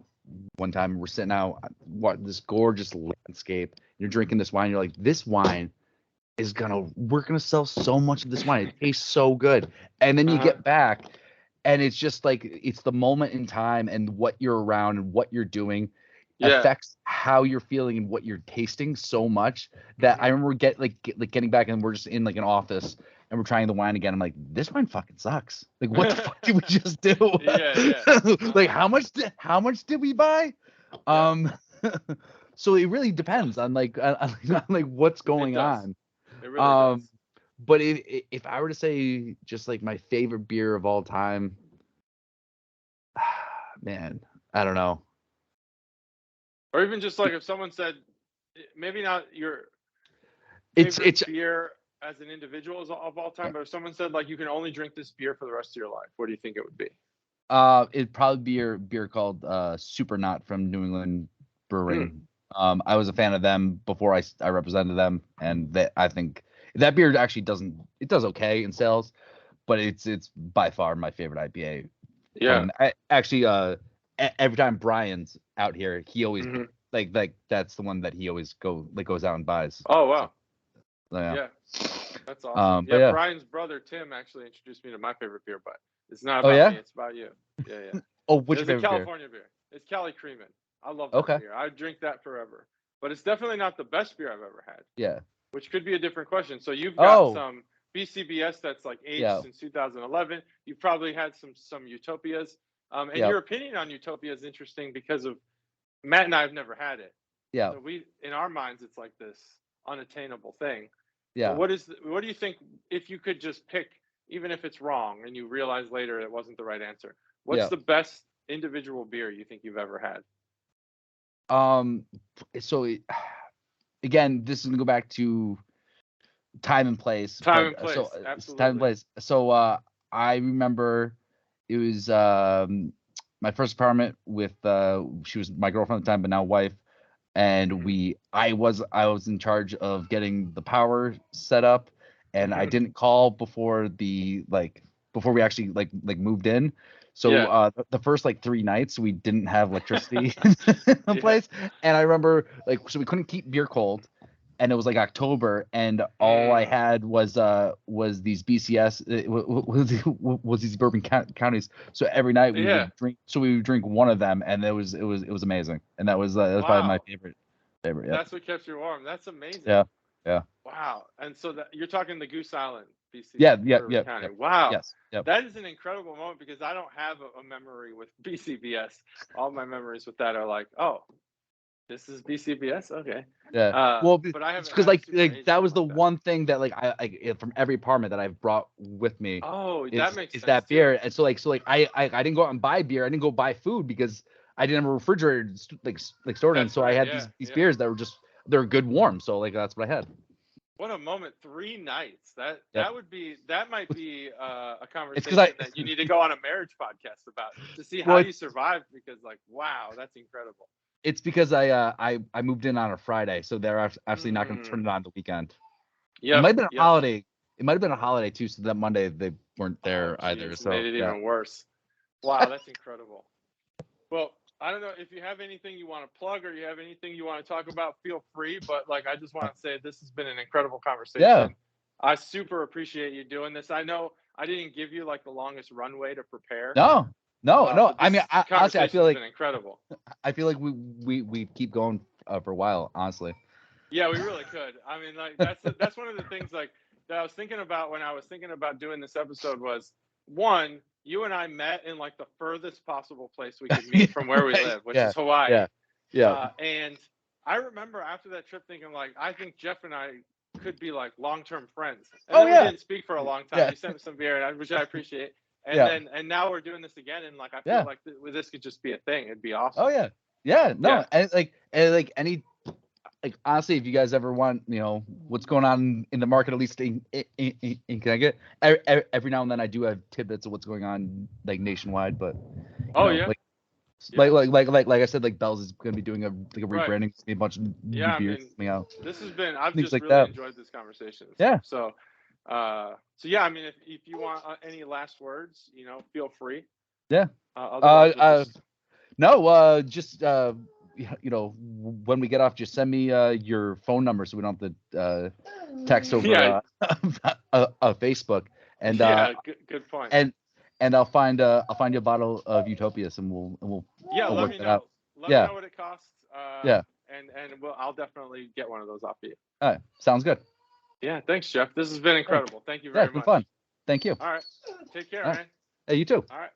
one time, and we're sitting out, this gorgeous landscape. You're drinking this wine. You're like, this wine we're gonna sell so much of this wine. It tastes so good. And then you get back, and it's just like, it's the moment in time and what you're around and what you're doing affects how you're feeling and what you're tasting so much that I remember getting back, and we're just in like an office and we're trying the wine again. I'm like, this wine fucking sucks. Like, what the fuck did we just do? Like, how much did we buy? So it really depends on like what's going on. It really does. But if I were to say just like my favorite beer of all time, man, I don't know. Or even just like if someone said, maybe not your favorite beer as an individual of all time, but if someone said like you can only drink this beer for the rest of your life, what do you think it would be? It'd probably be a beer called Super Knot from New England Brewing. I was a fan of them before I represented them, and I think that beer actually does okay in sales, but it's by far my favorite IPA. Yeah. Every time Brian's out here, he always like that's the one that he always goes out and buys. Oh wow. So, yeah. That's awesome. Brian's brother Tim actually introduced me to my favorite beer, but it's not about me, it's about you. Yeah. What's your favorite California beer? It's Cali Creamin'. I love that beer. I drink that forever. But it's definitely not the best beer I've ever had. Yeah. Which could be a different question. So you've got some BCBS that's like aged since 2011. You've probably had some Utopias. And your opinion on Utopia is interesting because of Matt and I have never had it. Yeah. So in our minds, it's like this unattainable thing. Yeah. But what do you think, if you could just pick, even if it's wrong and you realize later it wasn't the right answer, what's the best individual beer you think you've ever had? So again, this is gonna go back to time and place. Absolutely. Time and place. So I remember it was my first apartment with she was my girlfriend at the time, but now wife, and I was in charge of getting the power set up, and I didn't call before before we actually moved in. So the first 3 nights we didn't have electricity in place, and I remember so we couldn't keep beer cold, and it was October, and all I had was these BCS was these bourbon counties. So every night we would drink. So we would drink one of them, and it was amazing, and that was probably my favorite. Yeah. That's what kept you warm. That's amazing. Yeah. Wow. And so you're talking the Goose Island, BC. Yeah. County. Wow. Yes. Yep. That is an incredible moment because I don't have a memory with BCBS. All my memories with that are like, oh, this is BCBS. Okay. Yeah. But I have because that was the one thing that I from every apartment that I've brought with me. Oh, that makes sense. Is that beer? And so I didn't go out and buy beer. I didn't go buy food because I didn't have a refrigerator stored in. So I had these beers that were they're good warm. So that's what I had. What a moment! 3 nights. That might be a conversation that you need to go on a marriage podcast about to see how you survived. Because wow, that's incredible. It's because I moved in on a Friday, so they're absolutely not going to turn it on the weekend. It might have been a holiday. It might have been a holiday too, so that Monday they weren't there either. So made it even worse. Wow, that's incredible. Well, I don't know if you have anything you want to plug or you have anything you want to talk about, feel free. But like, I just want to say this has been an incredible conversation. Yeah. I super appreciate you doing this. I know I didn't give you like the longest runway to prepare. No. I mean, honestly, I feel like been incredible. I feel like we keep going for a while, honestly. Yeah, we really could. I mean, like that's one of the things like that I was thinking about when I was thinking about doing this episode was, one, you and I met in like the furthest possible place we could meet from where we live, which is Hawaii. Yeah. And I remember after that trip thinking like, I think Jeff and I could be like long-term friends. And then we didn't speak for a long time. Yeah. You sent me some beer, which I appreciate. And now we're doing this again, and like I feel like this could just be a thing. It'd be awesome. Oh yeah. No, and any. Like honestly, if you guys ever want, what's going on in the market, at least in Connecticut, every now and then I do have tidbits of what's going on like nationwide. But like I said, like Bell's is going to be doing a rebranding, a bunch of new beers coming out. This has been I've just really enjoyed this conversation. Yeah. So yeah, I mean, if you want any last words, feel free. Yeah. Just when we get off, just send me your phone number so we don't have to text over Facebook. And good point. And I'll find you a bottle of Utopias, and we'll let me know. Let me know what it costs. And I'll definitely get one of those off of you. All right, sounds good. Yeah, thanks, Jeff. This has been incredible. Thank you very much. It's been fun. Thank you. All right, take care, man. Hey, you too. All right.